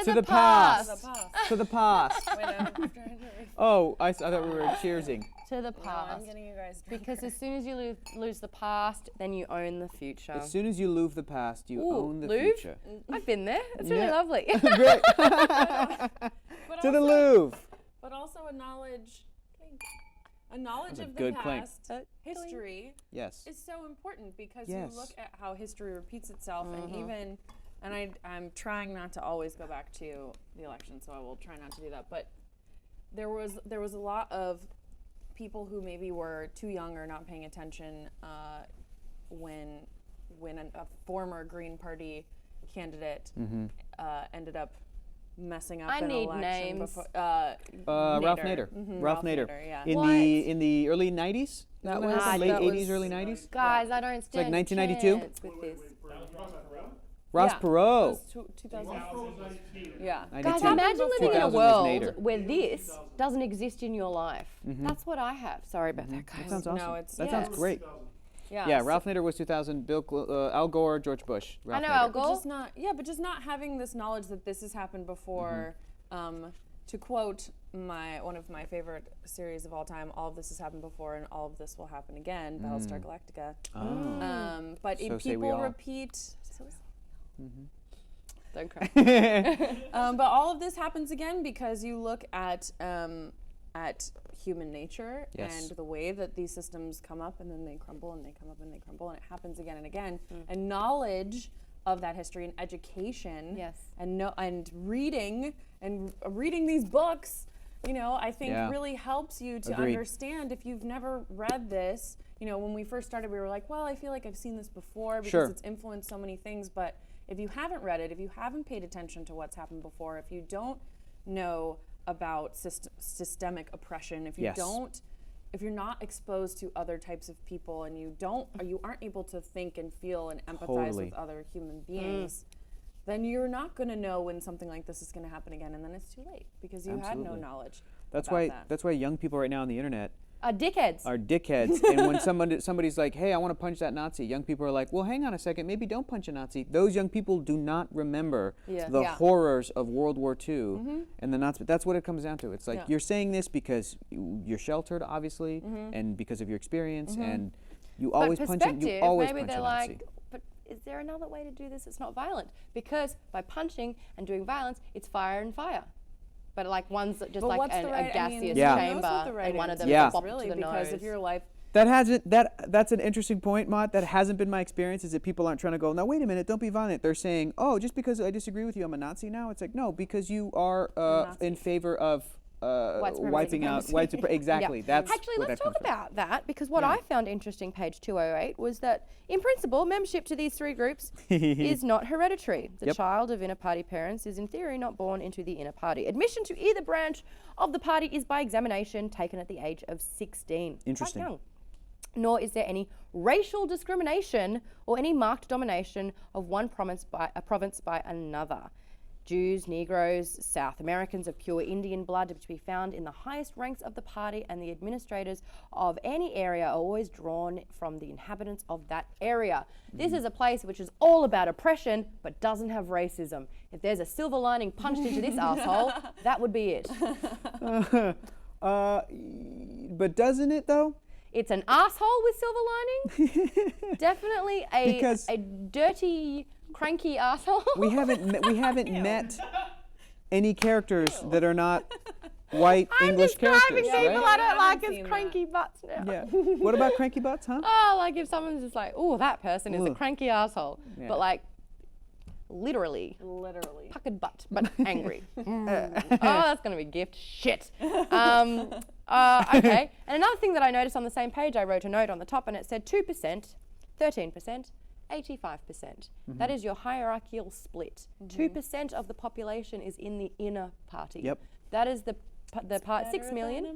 Speaker 1: To the past.
Speaker 3: To the past.
Speaker 2: Wait, I'm trying to.
Speaker 3: Oh, I thought we were cheersing.
Speaker 1: To the
Speaker 2: No,
Speaker 1: past.
Speaker 2: I'm getting you guys drunk.
Speaker 1: Because as soon as you lose the past, then you own the future.
Speaker 3: As soon as you lose the past, you own the
Speaker 1: Louvre?
Speaker 3: future.
Speaker 1: I've been there. It's really
Speaker 3: Yeah.
Speaker 1: lovely.
Speaker 3: Great. To the Louvre.
Speaker 2: But also a knowledge
Speaker 3: That's a
Speaker 2: of the
Speaker 3: good clink.
Speaker 2: past history
Speaker 3: Yes.
Speaker 2: is so important because
Speaker 3: Yes.
Speaker 2: you look at how history repeats itself and I'm trying not to always go back to the election, so I will try not to do that. But there was a lot of people who maybe were too young or not paying attention when a former Green Party candidate ended up messing up an
Speaker 1: need
Speaker 2: election.
Speaker 1: names.
Speaker 2: Before,
Speaker 3: Ralph Nader. Ralph Nader.
Speaker 2: Yeah.
Speaker 3: In the early 90s?
Speaker 2: That
Speaker 3: Late
Speaker 2: was-
Speaker 3: 80s, early 90s?
Speaker 1: Guys, I don't stand
Speaker 3: 1992?
Speaker 1: a chance with this.
Speaker 3: Ross Perot.
Speaker 2: 2000. Yeah.
Speaker 1: Guys,
Speaker 3: 92.
Speaker 1: imagine living in a
Speaker 3: 2000 was
Speaker 1: world
Speaker 3: Nader.
Speaker 1: where this doesn't exist in your life. That's what I have. Sorry about that, guys.
Speaker 3: That sounds awesome.
Speaker 2: No, it's
Speaker 3: that sounds great.
Speaker 2: Yeah.
Speaker 3: Yeah, Ralph Nader was 2000. Al Gore, George Bush.
Speaker 1: I
Speaker 3: Ralph
Speaker 1: know
Speaker 3: Nader.
Speaker 1: Al Gore.
Speaker 2: But just not having this knowledge that this has happened before. To quote one of my favorite series of all time, all of this has happened before and all of this will happen again, Battlestar Galactica. But
Speaker 3: So
Speaker 2: if
Speaker 3: say we
Speaker 2: people
Speaker 3: all.
Speaker 2: repeat,
Speaker 1: Don't cry.
Speaker 2: but all of this happens again because you look at human nature
Speaker 3: Yes.
Speaker 2: and the way that these systems come up and then they crumble and they come up and they crumble and it happens again and again. And knowledge of that history and education and reading these books, I think really helps you to
Speaker 3: Agreed.
Speaker 2: understand. If you've never read this, when we first started, we were like, well, I feel like I've seen this before because
Speaker 3: Sure.
Speaker 2: it's influenced so many things. But if you haven't read it, if you haven't paid attention to what's happened before, if you don't know about systemic oppression, if you
Speaker 3: Yes.
Speaker 2: if you're not exposed to other types of people and you aren't able to think and feel and empathize
Speaker 3: Totally.
Speaker 2: with other human beings, then you're not going to know when something like this is going to happen again, and then it's too late because you had no
Speaker 3: Absolutely.
Speaker 2: knowledge.
Speaker 3: That's
Speaker 2: about
Speaker 3: why.
Speaker 2: that.
Speaker 3: That's why young people right now on the internet
Speaker 1: Dickheads.
Speaker 3: are dickheads. And when somebody's like, "Hey, I want to punch that Nazi," young people are like, "Well, hang on a second. Maybe don't punch a Nazi." Those young people do not remember the horrors of World War II and the Nazi. That's what it comes down to. It's like you're saying this because you're sheltered, obviously, and because of your experience, and you always
Speaker 1: but
Speaker 3: punch. You
Speaker 1: perspective,
Speaker 3: always
Speaker 1: maybe
Speaker 3: punch
Speaker 1: they're
Speaker 3: a
Speaker 1: like,
Speaker 3: Nazi.
Speaker 1: but is there another way to do this? It's not violent because by punching and doing violence, it's fire and fire. But like one's just
Speaker 2: But
Speaker 1: like
Speaker 2: what's
Speaker 1: a
Speaker 2: the right,
Speaker 1: gaseous
Speaker 3: Yeah.
Speaker 1: chamber, and one of them
Speaker 3: Yeah.
Speaker 1: is bopped
Speaker 2: really
Speaker 1: to the
Speaker 2: because
Speaker 1: nose.
Speaker 2: if your life
Speaker 3: That's an interesting point, Maude. That hasn't been my experience. Is that people aren't trying to go, now wait a minute, don't be violent. They're saying, oh, just because I disagree with you, I'm a Nazi now. It's like, no, because you are in favor of wiping out white supremacy. Exactly.
Speaker 1: Yeah.
Speaker 3: That's
Speaker 1: Actually,
Speaker 3: where
Speaker 1: let's
Speaker 3: that
Speaker 1: talk
Speaker 3: comes from.
Speaker 1: about that because what I found interesting, page 208, was that in principle, membership to these three groups is not hereditary. The child of inner party parents is in theory not born into the inner party. Admission to either branch of the party is by examination taken at the age of 16.
Speaker 3: Interesting.
Speaker 1: Quite young. Nor is there any racial discrimination or any marked domination of one province by another. Jews, Negroes, South Americans of pure Indian blood are to be found in the highest ranks of the party, and the administrators of any area are always drawn from the inhabitants of that area. This is a place which is all about oppression but doesn't have racism. If there's a silver lining punched into this asshole, that would be it.
Speaker 3: But doesn't it though?
Speaker 1: It's an asshole with silver lining. Definitely
Speaker 3: Because-
Speaker 1: a dirty, cranky asshole.
Speaker 3: We haven't met any characters that are not white
Speaker 1: I'm
Speaker 3: English
Speaker 1: describing
Speaker 3: characters,
Speaker 1: people
Speaker 3: right?
Speaker 1: I don't like
Speaker 2: haven't
Speaker 1: as
Speaker 2: seen
Speaker 1: cranky butts now.
Speaker 3: Yeah. What about cranky butts, huh?
Speaker 1: Oh, like if someone's just like, oh, that person is a
Speaker 3: Ugh.
Speaker 1: cranky asshole.
Speaker 3: Yeah.
Speaker 1: But like, literally, puckered butt, but angry. Oh, that's going to be a gift. Shit. Okay. And another thing that I noticed on the same page, I wrote a note on the top and it said 2%, 13%, 85%. That is your hierarchical split. 2% of the population is in the inner party.
Speaker 3: Yep.
Speaker 1: That is the part 6 million.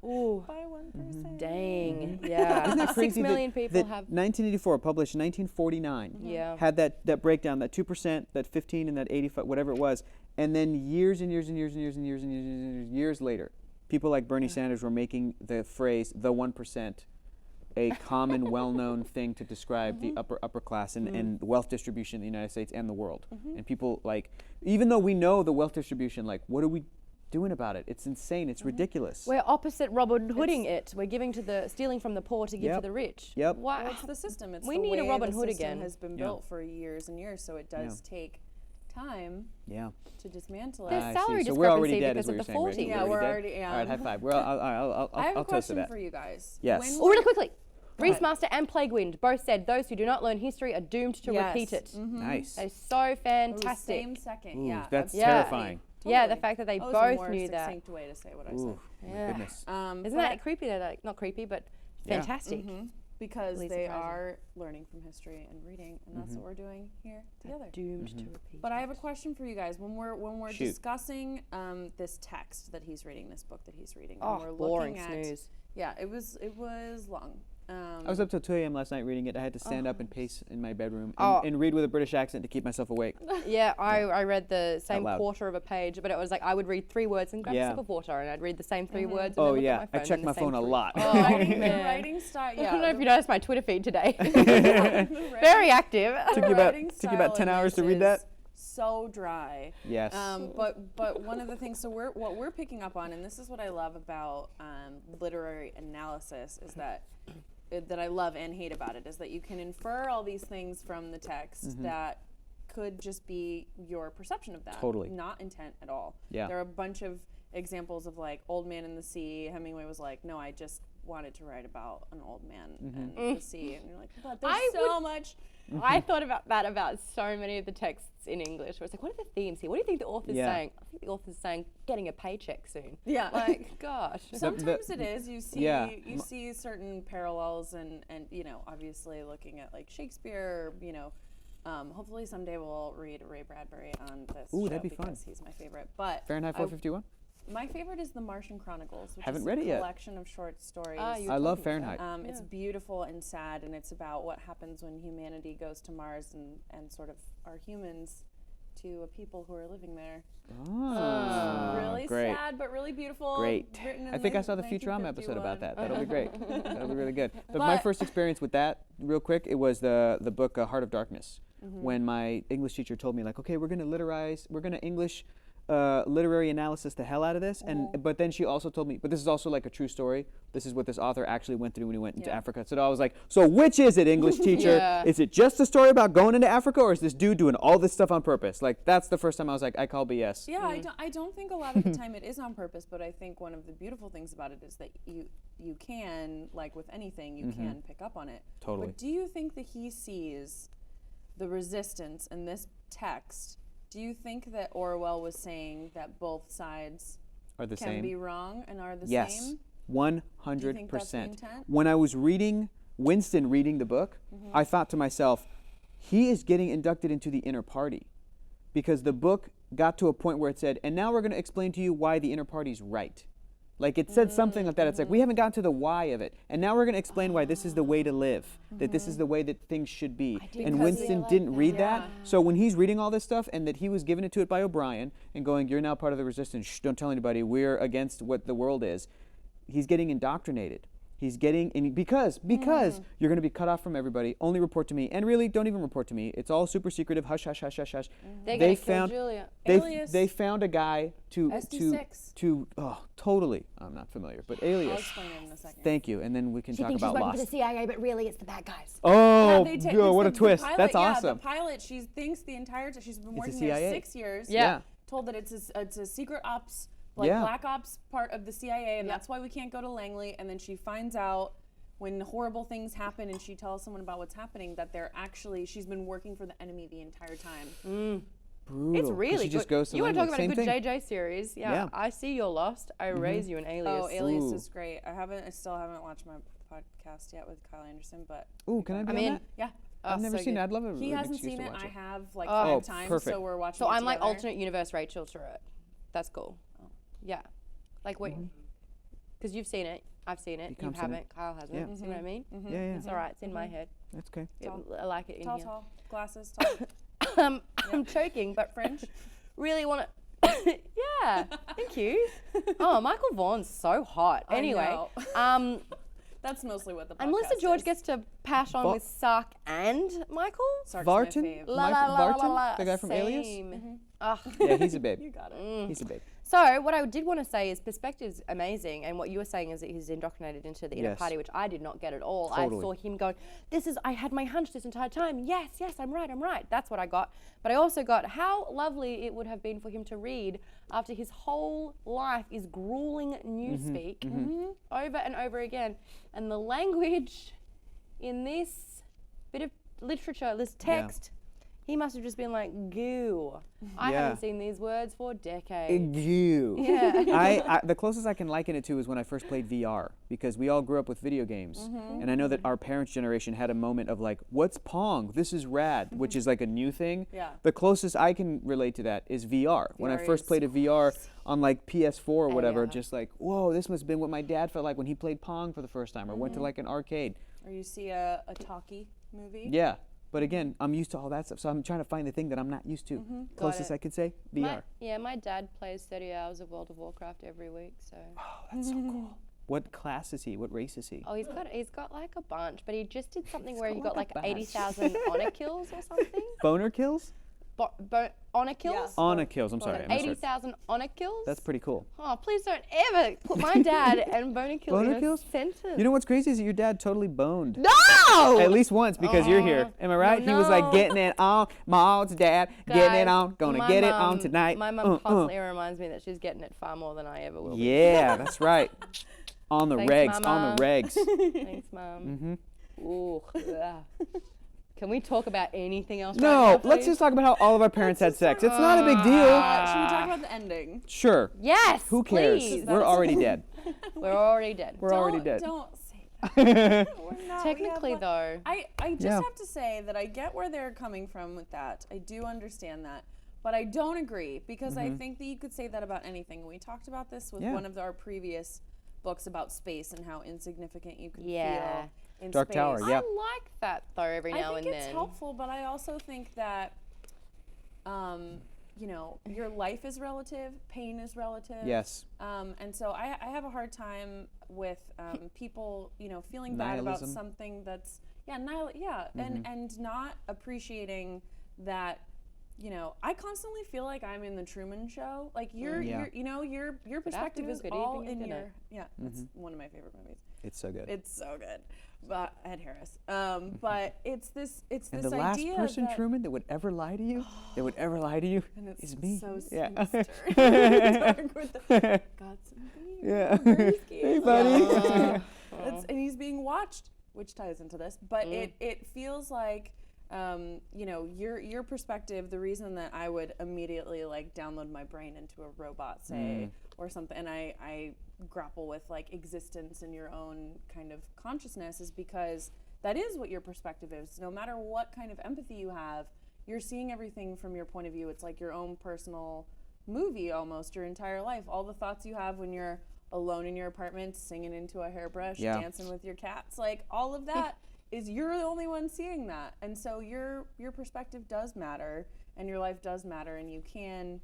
Speaker 1: Ooh,
Speaker 2: by 1%.
Speaker 1: dang. Yeah.
Speaker 3: Isn't that
Speaker 1: 6
Speaker 3: crazy
Speaker 1: million
Speaker 3: that,
Speaker 1: people
Speaker 3: that
Speaker 1: have.
Speaker 3: 1984, published in 1949,
Speaker 1: Yeah.
Speaker 3: had that breakdown, that 2%, that 15, and that 85, whatever it was, and then years and years and years and years and years and years and years later, people like Bernie Sanders were making the phrase "the 1%" a common, well-known thing to describe the upper class and wealth distribution in the United States and the world. And people like, even though we know the wealth distribution, like, what are we doing about it? It's insane. It's ridiculous.
Speaker 1: We're opposite Robin Hooding it. We're giving stealing from the poor to give to
Speaker 3: Yep.
Speaker 1: the rich.
Speaker 3: Yep.
Speaker 1: Why?
Speaker 2: Well, it's the system. It's
Speaker 1: We
Speaker 2: the
Speaker 1: need a
Speaker 2: way
Speaker 1: Robin
Speaker 2: the
Speaker 1: Hood
Speaker 2: system
Speaker 1: again.
Speaker 2: has been built for years and years, so it does take time
Speaker 3: Yeah.
Speaker 2: to dismantle
Speaker 1: There's
Speaker 2: it.
Speaker 3: I
Speaker 1: salary
Speaker 3: see. So we're already
Speaker 1: discrepancy
Speaker 3: dead, is
Speaker 1: because
Speaker 3: what
Speaker 1: of
Speaker 3: you're
Speaker 1: the
Speaker 3: saying,
Speaker 1: 40.
Speaker 3: right?
Speaker 2: Yeah, we're
Speaker 3: dead?
Speaker 2: already- yeah.
Speaker 3: All right, high five. Well,
Speaker 2: I have
Speaker 3: I'll
Speaker 2: a
Speaker 3: toast to
Speaker 2: question
Speaker 3: that.
Speaker 2: for you guys.
Speaker 3: Yes.
Speaker 2: When
Speaker 1: Oh, really
Speaker 2: were-
Speaker 1: quickly.
Speaker 2: ahead.
Speaker 1: Reese-Master and Plaguewind both said those who do not learn history are doomed to repeat it.
Speaker 3: Nice.
Speaker 1: That is so
Speaker 2: It
Speaker 1: fantastic.
Speaker 2: was same second.
Speaker 3: Ooh,
Speaker 2: Yeah,
Speaker 3: that's
Speaker 2: absolutely.
Speaker 3: terrifying.
Speaker 1: Yeah, the
Speaker 2: Totally.
Speaker 1: fact that they
Speaker 2: That was a
Speaker 1: both
Speaker 2: more
Speaker 1: knew that.
Speaker 2: succinct way to say what I said.
Speaker 3: Ooh, my
Speaker 1: Yeah.
Speaker 3: goodness.
Speaker 1: Isn't
Speaker 2: but
Speaker 1: that creepy? They're like, not creepy, but
Speaker 3: Yeah.
Speaker 1: fantastic.
Speaker 2: because
Speaker 1: Really
Speaker 2: they
Speaker 1: surprising.
Speaker 2: are learning from history and reading, and that's what we're doing here together.
Speaker 1: Doomed to repeat.
Speaker 2: But I have a question for you guys. When we're
Speaker 3: Shoot.
Speaker 2: discussing this text that he's reading, this book that he's reading,
Speaker 1: Oh,
Speaker 2: and we're
Speaker 1: boring
Speaker 2: looking at
Speaker 1: snooze.
Speaker 2: yeah, it was long.
Speaker 3: I was up till 2 a.m. last night reading it. I had to stand up and pace in my bedroom
Speaker 1: Oh.
Speaker 3: and read with a British accent to keep myself awake.
Speaker 1: Yeah, I read the same
Speaker 3: loud.
Speaker 1: quarter of a page, but it was like I would read 3 words and grab a sip of water, and I'd read the same 3 words. And
Speaker 3: Oh
Speaker 1: then look
Speaker 3: yeah,
Speaker 1: at my
Speaker 3: I
Speaker 1: phone
Speaker 3: check
Speaker 1: and
Speaker 3: my
Speaker 1: the same
Speaker 3: phone a
Speaker 1: 3.
Speaker 3: lot.
Speaker 2: The
Speaker 1: Man.
Speaker 2: writing style,
Speaker 1: I don't know
Speaker 2: yeah.
Speaker 1: if you noticed my Twitter feed today.
Speaker 2: The
Speaker 1: Very active.
Speaker 3: Took you about 10 hours to read that?
Speaker 2: So dry.
Speaker 3: Yes.
Speaker 2: But one of the things, so what we're picking up on, and this is what I love about literary analysis, is that I love and hate about it, is that you can infer all these things from the text that could just be your perception of that.
Speaker 3: Totally.
Speaker 2: Not intent at all.
Speaker 3: Yeah.
Speaker 2: There are a bunch of examples of like Old Man and the Sea. Hemingway was like, no, I just wanted to write about an old man and the sea. And you're like, but there's so much.
Speaker 1: I thought about that about so many of the texts in English, where it's like, what are the themes here? What do you think the author's saying? I think the author's saying getting a paycheck soon.
Speaker 2: Yeah.
Speaker 1: Like, gosh.
Speaker 2: Sometimes it is. You see
Speaker 3: Yeah.
Speaker 2: you see certain parallels and you know, obviously looking at like Shakespeare, you know, hopefully someday we'll read Ray Bradbury on this
Speaker 3: Ooh,
Speaker 2: show
Speaker 3: that'd be fun.
Speaker 2: because he's my favorite. But
Speaker 3: Fahrenheit 451?
Speaker 2: my favorite is The Martian Chronicles, which
Speaker 3: Haven't
Speaker 2: is
Speaker 3: read
Speaker 2: a
Speaker 3: it yet.
Speaker 2: collection of short stories.
Speaker 1: you
Speaker 3: I love
Speaker 1: talking about
Speaker 3: Fahrenheit.
Speaker 2: It's beautiful and sad, and it's about what happens when humanity goes to Mars and sort of are humans to a people who are living there.
Speaker 3: Oh,
Speaker 2: Really
Speaker 3: great.
Speaker 2: sad, but really beautiful.
Speaker 3: Great.
Speaker 2: Written in
Speaker 3: I think I saw the Futurama episode about that. That'll be great. That'll be really good. But my
Speaker 2: But-
Speaker 3: first experience with that, real quick, it was the book Heart of Darkness. When my English teacher told me, like, okay, we're gonna English literary analysis the hell out of this, but then she also told me, but this is also like a true story. This is what this author actually went through when he went into Africa. So I was like, so which is it, English teacher?
Speaker 1: Yeah.
Speaker 3: Is it just a story about going into Africa, or is this dude doing all this stuff on purpose? Like, that's the first time I was like, I call BS.
Speaker 2: Yeah, I don't think a lot of the time it is on purpose, but I think one of the beautiful things about it is that you can, like with anything, you can pick up on it.
Speaker 3: Totally.
Speaker 2: But do you think that he sees the resistance in this text? Do you think that Orwell was saying that both sides
Speaker 3: Are the
Speaker 2: can
Speaker 3: same?
Speaker 2: be wrong and are the
Speaker 3: Yes,
Speaker 2: same?
Speaker 3: 100%.
Speaker 2: that's the intent?
Speaker 3: When I was reading Winston reading the book, I thought to myself, he is getting inducted into the inner party, because the book got to a point where it said, and now we're going to explain to you why the inner party's right. Like, it said something like that. It's like, we haven't gotten to the why of it, and now we're going to explain why this is the way to live, that this is the way that things should be. And Winston didn't read that. So when he's reading all this stuff, and that he was given it to it by O'Brien and going, you're now part of the resistance, shh, don't tell anybody, we're against what the world is, he's getting indoctrinated. He's getting, and because you're going to be cut off from everybody, only report to me, and really don't even report to me. It's all super secretive, hush, hush, hush, hush, hush.
Speaker 1: They're gonna kill Julia.
Speaker 2: Alias.
Speaker 3: They found a guy to
Speaker 2: SD6.
Speaker 3: oh, totally. I'm not familiar, but
Speaker 2: I'll
Speaker 3: Alias.
Speaker 2: explain it in a second.
Speaker 3: Thank you, and then we can
Speaker 4: She
Speaker 3: talk
Speaker 4: thinks she's
Speaker 3: about
Speaker 4: working for
Speaker 3: Lost.
Speaker 4: the CIA, but really it's the bad guys.
Speaker 3: Oh,
Speaker 2: They ta-
Speaker 3: yo,
Speaker 2: it's
Speaker 3: what a
Speaker 2: the
Speaker 3: twist!
Speaker 2: pilot,
Speaker 3: That's
Speaker 2: yeah,
Speaker 3: awesome.
Speaker 2: The pilot, she thinks the entire time she's been
Speaker 3: It's the
Speaker 2: working there
Speaker 3: CIA.
Speaker 2: 6 years.
Speaker 1: Yeah.
Speaker 2: Told that it's a secret ops, like
Speaker 3: Yeah.
Speaker 2: black ops part of the CIA, and that's why we can't go to Langley. And then she finds out when horrible things happen, and she tells someone about what's happening, that she's been working for the enemy the entire time.
Speaker 3: Brutal.
Speaker 1: It's
Speaker 3: 'cause
Speaker 1: really
Speaker 3: she just
Speaker 1: good.
Speaker 3: goes to
Speaker 1: You want to talk
Speaker 3: Langley.
Speaker 1: about a
Speaker 3: Same
Speaker 1: good
Speaker 3: thing.
Speaker 1: JJ series? Yeah.
Speaker 3: Yeah.
Speaker 1: I see you're lost. I raise you an Alias.
Speaker 2: Oh, Alias
Speaker 3: Ooh.
Speaker 2: is great. I still haven't watched my podcast yet with Kyle Anderson, but
Speaker 3: Ooh, can I be
Speaker 1: I'm
Speaker 3: on
Speaker 1: in.
Speaker 3: that?
Speaker 2: yeah.
Speaker 3: I've never
Speaker 1: so
Speaker 3: seen
Speaker 1: good.
Speaker 3: it. I'd love a
Speaker 2: He
Speaker 3: an
Speaker 2: hasn't
Speaker 3: excuse
Speaker 2: seen
Speaker 3: to
Speaker 2: it.
Speaker 3: watch
Speaker 2: I
Speaker 3: it.
Speaker 2: have like
Speaker 3: Oh,
Speaker 2: 5 times,
Speaker 3: perfect.
Speaker 2: so we're watching.
Speaker 1: So
Speaker 2: it
Speaker 1: I'm like
Speaker 2: together.
Speaker 1: alternate universe Rachel to it. That's cool. Yeah. Like wait, because you've seen it. I've seen it. You
Speaker 3: Becomes
Speaker 1: haven't. Kyle hasn't.
Speaker 3: Yeah.
Speaker 1: See what I mean?
Speaker 3: Yeah, yeah.
Speaker 1: It's all right. It's in my head.
Speaker 3: That's okay.
Speaker 1: I like it in
Speaker 2: Tall,
Speaker 1: here.
Speaker 2: tall, glasses, tall.
Speaker 1: I'm choking, but
Speaker 2: French.
Speaker 1: really want to. Yeah. Thank you. Oh, Michael Vaughan's so hot.
Speaker 2: I
Speaker 1: Anyway,
Speaker 2: know. That's mostly what the podcast
Speaker 1: and Melissa George
Speaker 2: is.
Speaker 1: gets to pash on with Sark and Michael.
Speaker 2: Sark's my
Speaker 3: Vartan?
Speaker 2: fave.
Speaker 3: Vartan? The guy from Alias?
Speaker 1: Same. Ugh.
Speaker 3: Yeah, he's a babe.
Speaker 2: You got it.
Speaker 3: He's a babe.
Speaker 1: So what I did want to say is perspective's amazing, and what you were saying is that he's indoctrinated into the inner
Speaker 3: Yes.
Speaker 1: party, which I did not get at all.
Speaker 3: Totally.
Speaker 1: I saw him going, I had my hunch this entire time. Yes, I'm right. That's what I got. But I also got how lovely it would have been for him to read after his whole life is grueling newspeak over and over again. And the language in this bit of literature, this text, he must have just been like, goo. I
Speaker 3: Yeah.
Speaker 1: haven't seen these words for decades.
Speaker 3: You.
Speaker 1: Yeah.
Speaker 3: I the closest I can liken it to is when I first played VR, because we all grew up with video games, and I know that our parents' generation had a moment of like, "What's Pong? This is rad," which is like a new thing.
Speaker 2: Yeah.
Speaker 3: The closest I can relate to that is VR. When I
Speaker 2: VR
Speaker 3: first
Speaker 2: is
Speaker 3: played a VR on like PS4 or whatever,
Speaker 1: yeah.
Speaker 3: just like, whoa, this must have been what my dad felt like when he played Pong for the first time, or went to like an arcade.
Speaker 2: Or you see a talkie movie.
Speaker 3: Yeah. But again, I'm used to all that stuff, so I'm trying to find the thing that I'm not used to. Closest I could say, VR.
Speaker 1: My dad plays 30 hours of World of Warcraft every week, so.
Speaker 3: Oh, that's so cool. What class is he? What race is he?
Speaker 1: Oh, he's got like a bunch, but he just did something where he got like 80,000 honor kills or something.
Speaker 3: Boner kills?
Speaker 1: Honor kills?
Speaker 2: Yes.
Speaker 3: Honor kills, I'm sorry. I misheard.
Speaker 1: 80,000 honor kills?
Speaker 3: That's pretty cool.
Speaker 1: Oh, please don't ever put my dad and boner kills in a sentence.
Speaker 3: You know what's crazy is that your dad totally boned.
Speaker 1: No!
Speaker 3: At least once because you're here. Am I right?
Speaker 1: No.
Speaker 3: He was like getting it on. Maude's dad getting it on. Gonna get it on tonight.
Speaker 1: My mum constantly reminds me that she's getting it far more than I ever will.
Speaker 3: Yeah, that's right. On the
Speaker 1: Thanks,
Speaker 3: regs.
Speaker 1: Mama.
Speaker 3: On the regs.
Speaker 1: Thanks, Mum. Ooh. Yeah. Can we talk about anything else?
Speaker 3: No,
Speaker 1: right now,
Speaker 3: let's
Speaker 1: please?
Speaker 3: just talk about how all of our parents had sex. It's not a big deal.
Speaker 2: Should we talk about the ending?
Speaker 3: Sure.
Speaker 1: Yes.
Speaker 3: Who cares?
Speaker 1: Please.
Speaker 3: We're already dead.
Speaker 1: We're already dead.
Speaker 3: We're already dead.
Speaker 2: Don't say that. We're not.
Speaker 1: Technically, though.
Speaker 2: I just have to say that I get where they're coming from with that. I do understand that. But I don't agree because I think that you could say that about anything. We talked about this with one of our previous books about space and how insignificant you can feel in
Speaker 3: Dark
Speaker 2: space.
Speaker 3: Tower, yeah.
Speaker 1: I like that though every now and then.
Speaker 2: I think it's helpful, but I also think that you know, your life is relative, pain is relative.
Speaker 3: Yes.
Speaker 2: And so I have a hard time with people, you know, feeling bad about
Speaker 3: Nihilism.
Speaker 2: something that's and not appreciating that. You know, I constantly feel like I'm in the Truman Show. Like your perspective is
Speaker 1: good
Speaker 2: all
Speaker 1: evening,
Speaker 2: in
Speaker 1: dinner.
Speaker 2: your That's one of my favorite movies.
Speaker 3: It's so good.
Speaker 2: It's so good. But Ed Harris. But it's this
Speaker 3: And
Speaker 2: this
Speaker 3: the last
Speaker 2: idea
Speaker 3: person,
Speaker 2: that,
Speaker 3: Truman, that would ever lie to you,
Speaker 2: and it's
Speaker 3: is me.
Speaker 2: so
Speaker 3: Yeah.
Speaker 2: sinister. Dark with the, got some beer.
Speaker 3: Yeah.
Speaker 2: Brewskis.
Speaker 3: Hey, buddy.
Speaker 2: And he's being watched, which ties into this. But it feels like you know, your perspective, the reason that I would immediately like download my brain into a robot, say, or something, and I grapple with like existence in your own kind of consciousness is because that is what your perspective is. No matter what kind of empathy you have, you're seeing everything from your point of view. It's like your own personal movie almost, your entire life. All the thoughts you have when you're alone in your apartment, singing into a hairbrush, dancing with your cats, like all of that. Is you're the only one seeing that, and so your perspective does matter, and your life does matter, and you can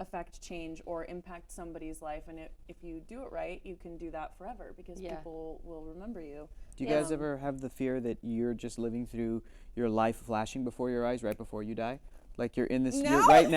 Speaker 2: affect change or impact somebody's life, and if you do it right, you can do that forever because people will remember you.
Speaker 3: Do you guys ever have the fear that you're just living through your life flashing before your eyes right before you die? Like you're in this you're right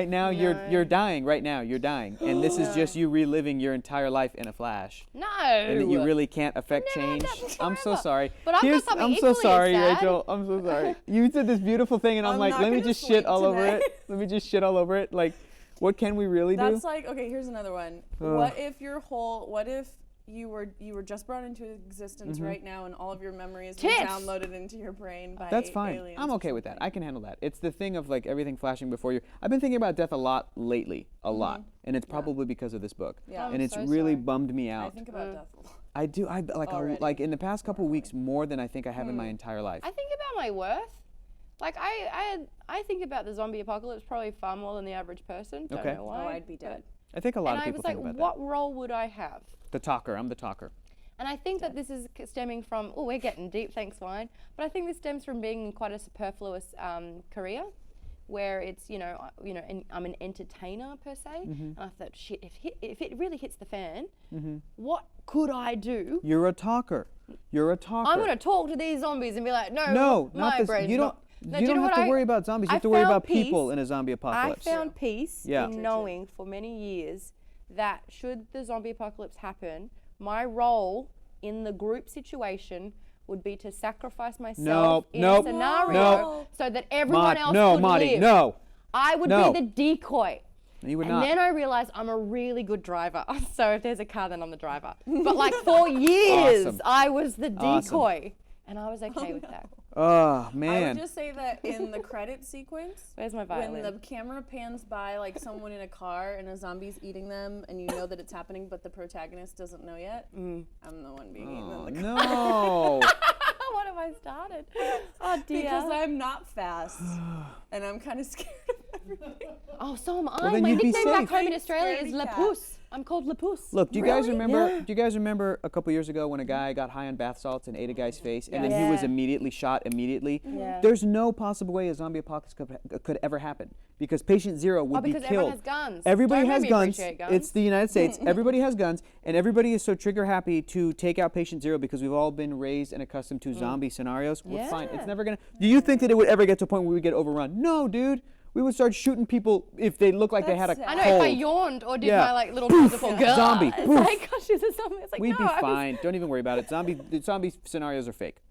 Speaker 3: now you're dying right now. You're dying. And this is just you reliving your entire life in a flash.
Speaker 1: No.
Speaker 3: And that you really can't affect change. I'm so sorry.
Speaker 1: But I've got something
Speaker 3: I'm so
Speaker 1: equally
Speaker 3: sorry,
Speaker 1: sad.
Speaker 3: Rachel. I'm so sorry. You said this beautiful thing and I'm like,
Speaker 2: not
Speaker 3: let me
Speaker 2: gonna
Speaker 3: just shit
Speaker 2: sleep
Speaker 3: all over
Speaker 2: tonight.
Speaker 3: it. Let me just shit all over it. Like, what can we really do?
Speaker 2: That's like, okay, here's another one. What if you were just brought into existence right now and all of your memories were downloaded into your brain by
Speaker 3: That's fine.
Speaker 2: aliens
Speaker 3: I'm
Speaker 2: or
Speaker 3: okay with that.
Speaker 2: something?
Speaker 3: I can handle that. It's the thing of like everything flashing before you. I've been thinking about death a lot lately, a lot, and it's probably because of this book.
Speaker 2: Yeah.
Speaker 3: And
Speaker 1: I'm
Speaker 3: it's
Speaker 1: so
Speaker 3: really
Speaker 1: sorry.
Speaker 3: bummed me
Speaker 2: I
Speaker 3: out.
Speaker 2: think about death a lot.
Speaker 3: I do. I like
Speaker 2: Already.
Speaker 3: like in the past couple weeks more than I think I have in my entire life.
Speaker 1: I think about my worth. Like I think about the zombie apocalypse probably far more than the average person. Don't
Speaker 3: Okay.
Speaker 1: know why.
Speaker 2: Oh, I'd be dead.
Speaker 3: I think a lot
Speaker 1: And
Speaker 3: of
Speaker 1: I
Speaker 3: people
Speaker 1: was like,
Speaker 3: think about
Speaker 1: what role would I have?
Speaker 3: that. The talker. I'm the talker.
Speaker 1: And I think that this is stemming from, oh, we're getting deep, thanks, wine. But I think this stems from being in quite a superfluous career, where it's, and I'm an entertainer per se. And I thought, shit, if it really hits the fan, what could I do?
Speaker 3: You're a talker. You're a talker.
Speaker 1: I'm gonna talk to these zombies and be like, no,
Speaker 3: No,
Speaker 1: my
Speaker 3: not this.
Speaker 1: brain's
Speaker 3: You don't.
Speaker 1: not. No,
Speaker 3: You
Speaker 1: do
Speaker 3: don't
Speaker 1: know
Speaker 3: have
Speaker 1: what
Speaker 3: to worry about zombies. You
Speaker 1: I
Speaker 3: have to worry
Speaker 1: found
Speaker 3: about
Speaker 1: peace.
Speaker 3: people in a zombie apocalypse.
Speaker 1: I found peace
Speaker 3: Yeah.
Speaker 1: in knowing for many years that should the zombie apocalypse happen, my role in the group situation would be to sacrifice myself in a scenario so that everyone else could live.
Speaker 3: No.
Speaker 1: I would
Speaker 3: No.
Speaker 1: be the decoy.
Speaker 3: You would
Speaker 1: And
Speaker 3: not.
Speaker 1: then I realized I'm a really good driver. So if there's a car, then I'm the driver. But like for years,
Speaker 3: Awesome.
Speaker 1: I was the
Speaker 3: Awesome.
Speaker 1: decoy. And I was okay with that.
Speaker 3: Oh
Speaker 2: I
Speaker 3: man.
Speaker 2: would just say that in the credit sequence,
Speaker 1: Where's my
Speaker 2: when
Speaker 1: violin?
Speaker 2: the camera pans by like someone in a car and a zombie's eating them and you know that it's happening but the protagonist doesn't know yet, I'm the one being eaten
Speaker 3: Oh,
Speaker 2: in the car.
Speaker 3: no.
Speaker 1: What have I started? Oh dear.
Speaker 2: Because I'm not fast and I'm kind of scared of everything.
Speaker 1: Oh, so am I.
Speaker 3: then
Speaker 1: My
Speaker 3: you'd be
Speaker 1: nickname back
Speaker 3: safe.
Speaker 1: home in Australia is
Speaker 2: Scaredy
Speaker 1: La
Speaker 2: cat.
Speaker 1: Puce. I'm called Lapus.
Speaker 3: Look, do you guys remember?
Speaker 1: Yeah.
Speaker 3: Do you guys remember a couple years ago when a guy got high on bath salts and ate a guy's face, and then he was immediately shot immediately?
Speaker 1: Yeah.
Speaker 3: There's no possible way a zombie apocalypse could ever happen because patient zero would be
Speaker 1: because
Speaker 3: killed.
Speaker 1: everyone has guns.
Speaker 3: Everybody
Speaker 1: Don't
Speaker 3: has
Speaker 1: make me
Speaker 3: guns.
Speaker 1: appreciate guns.
Speaker 3: It's the United States. Everybody has guns, and everybody is so trigger happy to take out patient zero because we've all been raised and accustomed to zombie scenarios. We're fine. It's never gonna. Do you think that it would ever get to a point where we get overrun? No, dude. We would start shooting people if they looked like they had a
Speaker 2: That's
Speaker 1: I
Speaker 3: cold.
Speaker 1: know if I yawned or did my like little musical girl.
Speaker 3: Zombie.
Speaker 1: It's
Speaker 3: Poof.
Speaker 1: like, gosh, she's a zombie. It's like,
Speaker 3: We'd
Speaker 1: no,
Speaker 3: be
Speaker 1: I was-
Speaker 3: fine. Don't even worry about it. The zombie scenarios are fake.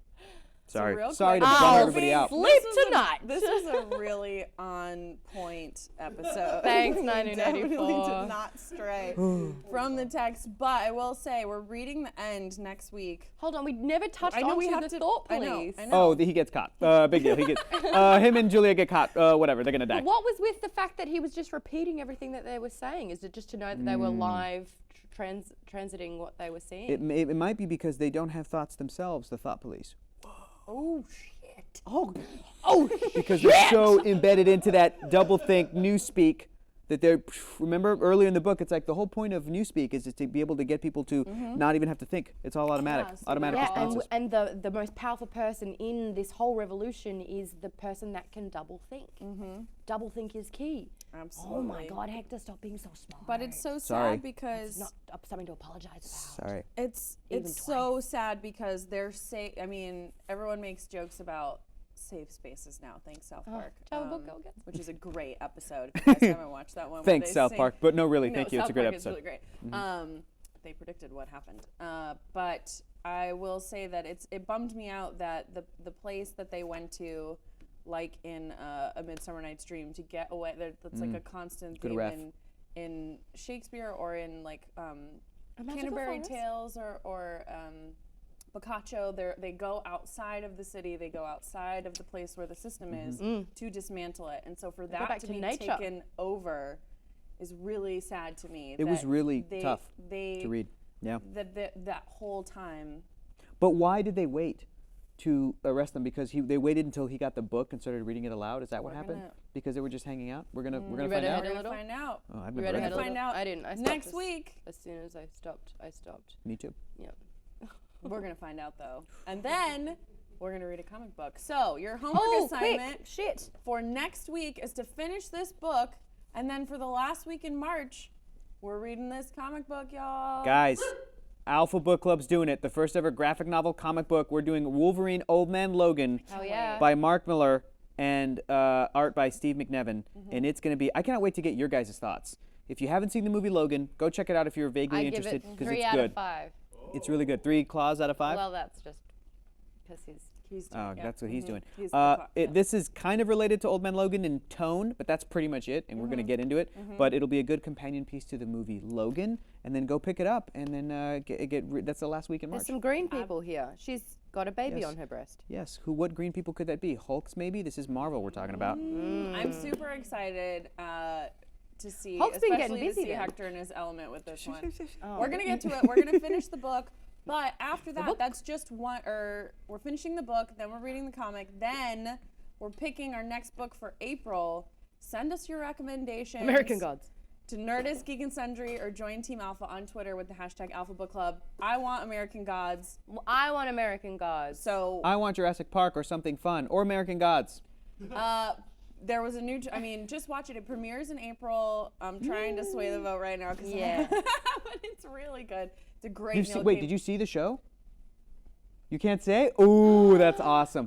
Speaker 3: Sorry.
Speaker 2: real
Speaker 3: Sorry to
Speaker 2: quick-
Speaker 3: bum
Speaker 1: I'll
Speaker 3: everybody out.
Speaker 1: sleep tonight.
Speaker 2: This was a really on point episode.
Speaker 1: Thanks,
Speaker 2: We
Speaker 1: 1984.
Speaker 2: definitely did not stray from the text, but I will say we're reading the end next week.
Speaker 1: Hold on, we never touched
Speaker 2: I know
Speaker 1: on
Speaker 2: we
Speaker 1: to
Speaker 2: have
Speaker 1: the
Speaker 2: to.
Speaker 1: thought
Speaker 2: I know.
Speaker 1: police.
Speaker 2: I know.
Speaker 3: Oh, he gets caught. Big deal. He gets. Him and Julia get caught. Whatever. They're gonna die.
Speaker 1: But what was with the fact that he was just repeating everything that they were saying? Is it just to know that they were live transiting what they were seeing?
Speaker 3: It might be because they don't have thoughts themselves. The thought police.
Speaker 1: Oh shit!
Speaker 3: Oh, because they're so embedded into that doublethink newspeak that they're. Remember earlier in the book, it's like the whole point of newspeak is to be able to get people to not even have to think. It's all automatic.
Speaker 2: Yeah, so
Speaker 3: Automatic
Speaker 1: Yeah,
Speaker 3: responses.
Speaker 1: and the most powerful person in this whole revolution is the person that can double think. Double think is key.
Speaker 2: Absolutely.
Speaker 1: Oh my God, Hector, stop being so smart.
Speaker 2: But it's so
Speaker 3: Sorry.
Speaker 2: sad because
Speaker 1: It's not something to apologize about.
Speaker 3: Sorry.
Speaker 2: it's so sad because they're I mean, everyone makes jokes about safe spaces now. Thanks, South Park.
Speaker 1: do you have a book, Go Get?
Speaker 2: Which is a great episode. If you guys haven't watched that one. where
Speaker 3: Thanks,
Speaker 2: they
Speaker 3: South
Speaker 2: sing-
Speaker 3: Park. But no, really,
Speaker 2: No,
Speaker 3: thank you. It's
Speaker 2: South
Speaker 3: a great
Speaker 2: Park
Speaker 3: episode.
Speaker 2: is really great. They predicted what happened. But I will say that it bummed me out that the place that they went to, like in A Midsummer Night's Dream, to get away. That's like a constant
Speaker 3: Good
Speaker 2: theme
Speaker 3: ref.
Speaker 2: in Shakespeare or in like
Speaker 1: Magical
Speaker 2: Canterbury
Speaker 1: Forest?
Speaker 2: Tales or Boccaccio. They go outside of the city. They go outside of the place where the system is to dismantle it. And so for that
Speaker 1: back
Speaker 2: to
Speaker 1: to
Speaker 2: be
Speaker 1: nature.
Speaker 2: taken over is really sad to me.
Speaker 3: It was
Speaker 2: that
Speaker 3: really
Speaker 2: they-
Speaker 3: tough
Speaker 2: they
Speaker 3: to read. Yeah.
Speaker 2: that whole time.
Speaker 3: But why did they wait to arrest them? Because they waited until he got the book and started reading it aloud. Is that what
Speaker 2: We're
Speaker 3: happened?
Speaker 2: gonna-
Speaker 3: Because they were just hanging out. We're gonna
Speaker 1: You
Speaker 3: find
Speaker 1: read
Speaker 3: out.
Speaker 1: ahead
Speaker 2: We're
Speaker 1: a
Speaker 2: gonna
Speaker 1: little?
Speaker 2: find out.
Speaker 3: Oh, I've
Speaker 1: You
Speaker 3: never
Speaker 1: read
Speaker 3: read
Speaker 1: ahead
Speaker 3: the
Speaker 1: a
Speaker 3: book.
Speaker 2: find
Speaker 1: little?
Speaker 2: out
Speaker 1: I didn't. I stopped
Speaker 2: next week.
Speaker 1: As soon as I stopped.
Speaker 3: Me too.
Speaker 1: Yep.
Speaker 2: We're gonna find out though, and then we're gonna read a comic book. So your homework
Speaker 1: Oh,
Speaker 2: assignment
Speaker 1: quick! Shit.
Speaker 2: for next week is to finish this book, and then for the last week in March, we're reading this comic book, y'all.
Speaker 3: Guys, Alpha Book Club's doing it. The first ever graphic novel comic book. We're doing Wolverine Old Man Logan
Speaker 1: Oh yeah.
Speaker 3: by Mark Miller and art by Steve McNevin. And it's going to be, I cannot wait to get your guys' thoughts. If you haven't seen the movie Logan, go check it out if you're vaguely
Speaker 1: I give
Speaker 3: interested
Speaker 1: it
Speaker 3: because
Speaker 1: 3
Speaker 3: it's
Speaker 1: out
Speaker 3: good.
Speaker 1: of 5.
Speaker 3: It's really good. 3 claws out of 5?
Speaker 1: Well, that's just because
Speaker 2: He's doing,
Speaker 3: Oh,
Speaker 2: yeah.
Speaker 3: that's what he's doing.
Speaker 2: He's the
Speaker 3: This is kind of related to Old Man Logan in tone, but that's pretty much it, and we're going to get into it. But it'll be a good companion piece to the movie Logan, and then go pick it up, and then that's the last week in March.
Speaker 1: There's some green people here. She's got a baby
Speaker 3: Yes.
Speaker 1: on her breast.
Speaker 3: Yes. What green people could that be? Hulks, maybe? This is Marvel we're talking about.
Speaker 2: I'm super excited to see,
Speaker 1: Hulk's been
Speaker 2: especially
Speaker 1: getting busy
Speaker 2: to see
Speaker 1: then.
Speaker 2: Hector in his element with this one.
Speaker 1: Oh.
Speaker 2: We're gonna get to it. We're gonna finish the book, but after that, that's just one. Or we're finishing the book, then we're reading the comic, then we're picking our next book for April. Send us your recommendations.
Speaker 1: American Gods.
Speaker 2: To Nerdist, Geek and Sundry, or join Team Alpha on Twitter with the hashtag Alpha Book Club. I want American Gods.
Speaker 1: Well, I want American Gods.
Speaker 2: So
Speaker 3: I want Jurassic Park or something fun, or American Gods.
Speaker 2: there was a new. I mean, just watch it. It premieres in April. I'm trying to sway the vote right now because
Speaker 1: Yeah.
Speaker 2: but it's really good. It's a great.
Speaker 3: Wait, did you see the show? You can't say? Ooh, that's awesome.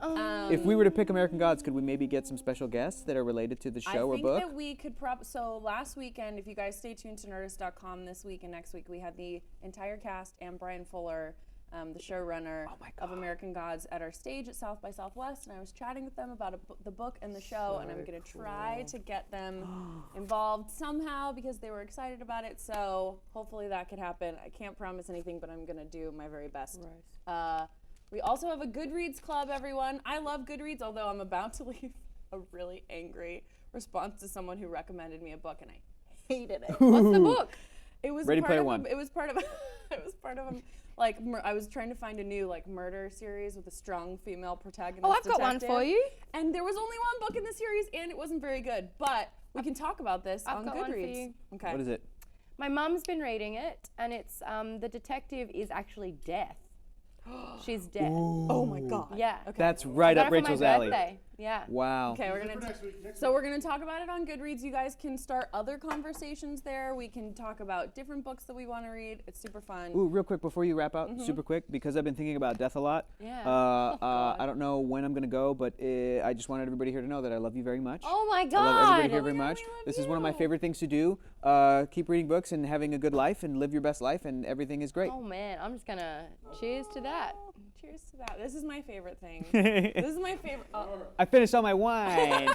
Speaker 3: If we were to pick American Gods, could we maybe get some special guests that are related to the show or
Speaker 2: I think
Speaker 3: book?
Speaker 2: that we could so last weekend, if you guys stay tuned to Nerdist.com this week and next week, we had the entire cast and Brian Fuller, the showrunner of American Gods, at our stage at South by Southwest, and I was chatting with them about the book and the show, and I'm going to try to get them involved somehow because they were excited about it, so hopefully that could happen. I can't promise anything, but I'm going to do my very best. We also have a Goodreads club, everyone. I love Goodreads, although I'm about to leave a really angry response to someone who recommended me a book, and I hated it.
Speaker 1: What's the book?
Speaker 2: It was
Speaker 3: Ready
Speaker 2: part
Speaker 3: Player
Speaker 2: of
Speaker 3: One.
Speaker 2: it was part of like I was trying to find a new like murder series with a strong female protagonist.
Speaker 1: Oh, I've got one
Speaker 2: detective,
Speaker 1: for you.
Speaker 2: And there was only one book in the series, and it wasn't very good. But we can talk about this
Speaker 1: I've
Speaker 2: on
Speaker 1: got one for
Speaker 2: Goodreads.
Speaker 1: you.
Speaker 2: Okay.
Speaker 3: What is it?
Speaker 1: My mum's been reading it, and it's the detective is actually death. She's dead.
Speaker 2: Oh my god.
Speaker 1: Yeah.
Speaker 2: Okay.
Speaker 3: That's right
Speaker 1: Got
Speaker 3: up
Speaker 1: it for my
Speaker 3: Rachel's alley.
Speaker 1: birthday. Yeah.
Speaker 3: Wow.
Speaker 2: Okay, we're gonna talk about it on Goodreads. You guys can start other conversations there. We can talk about different books that we want to read. It's super fun.
Speaker 3: Ooh, real quick before you wrap out, super quick, because I've been thinking about death a lot.
Speaker 1: Yeah.
Speaker 3: I don't know when I'm gonna go, but I just wanted everybody here to know that I love you very much.
Speaker 1: Oh my
Speaker 3: I love
Speaker 1: God.
Speaker 3: everybody here very much.
Speaker 2: we love
Speaker 3: This is one of my
Speaker 2: you.
Speaker 3: favorite things to do. Keep reading books and having a good life and live your best life, and everything is great.
Speaker 1: Oh man, I'm just gonna cheers to that.
Speaker 2: Cheers to that. This is my favorite thing. This is my favorite.
Speaker 3: I finished all my wine.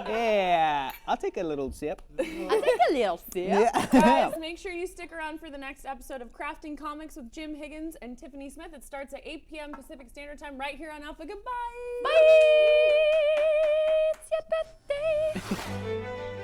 Speaker 3: Yeah, I'll take a little sip.
Speaker 1: I think a little sip.
Speaker 2: Guys, make sure you stick around for the next episode of Crafting Comics with Jim Higgins and Tiffany Smith. It starts at 8 p.m. Pacific Standard Time right here on Alpha. Goodbye.
Speaker 1: Bye. It's your birthday.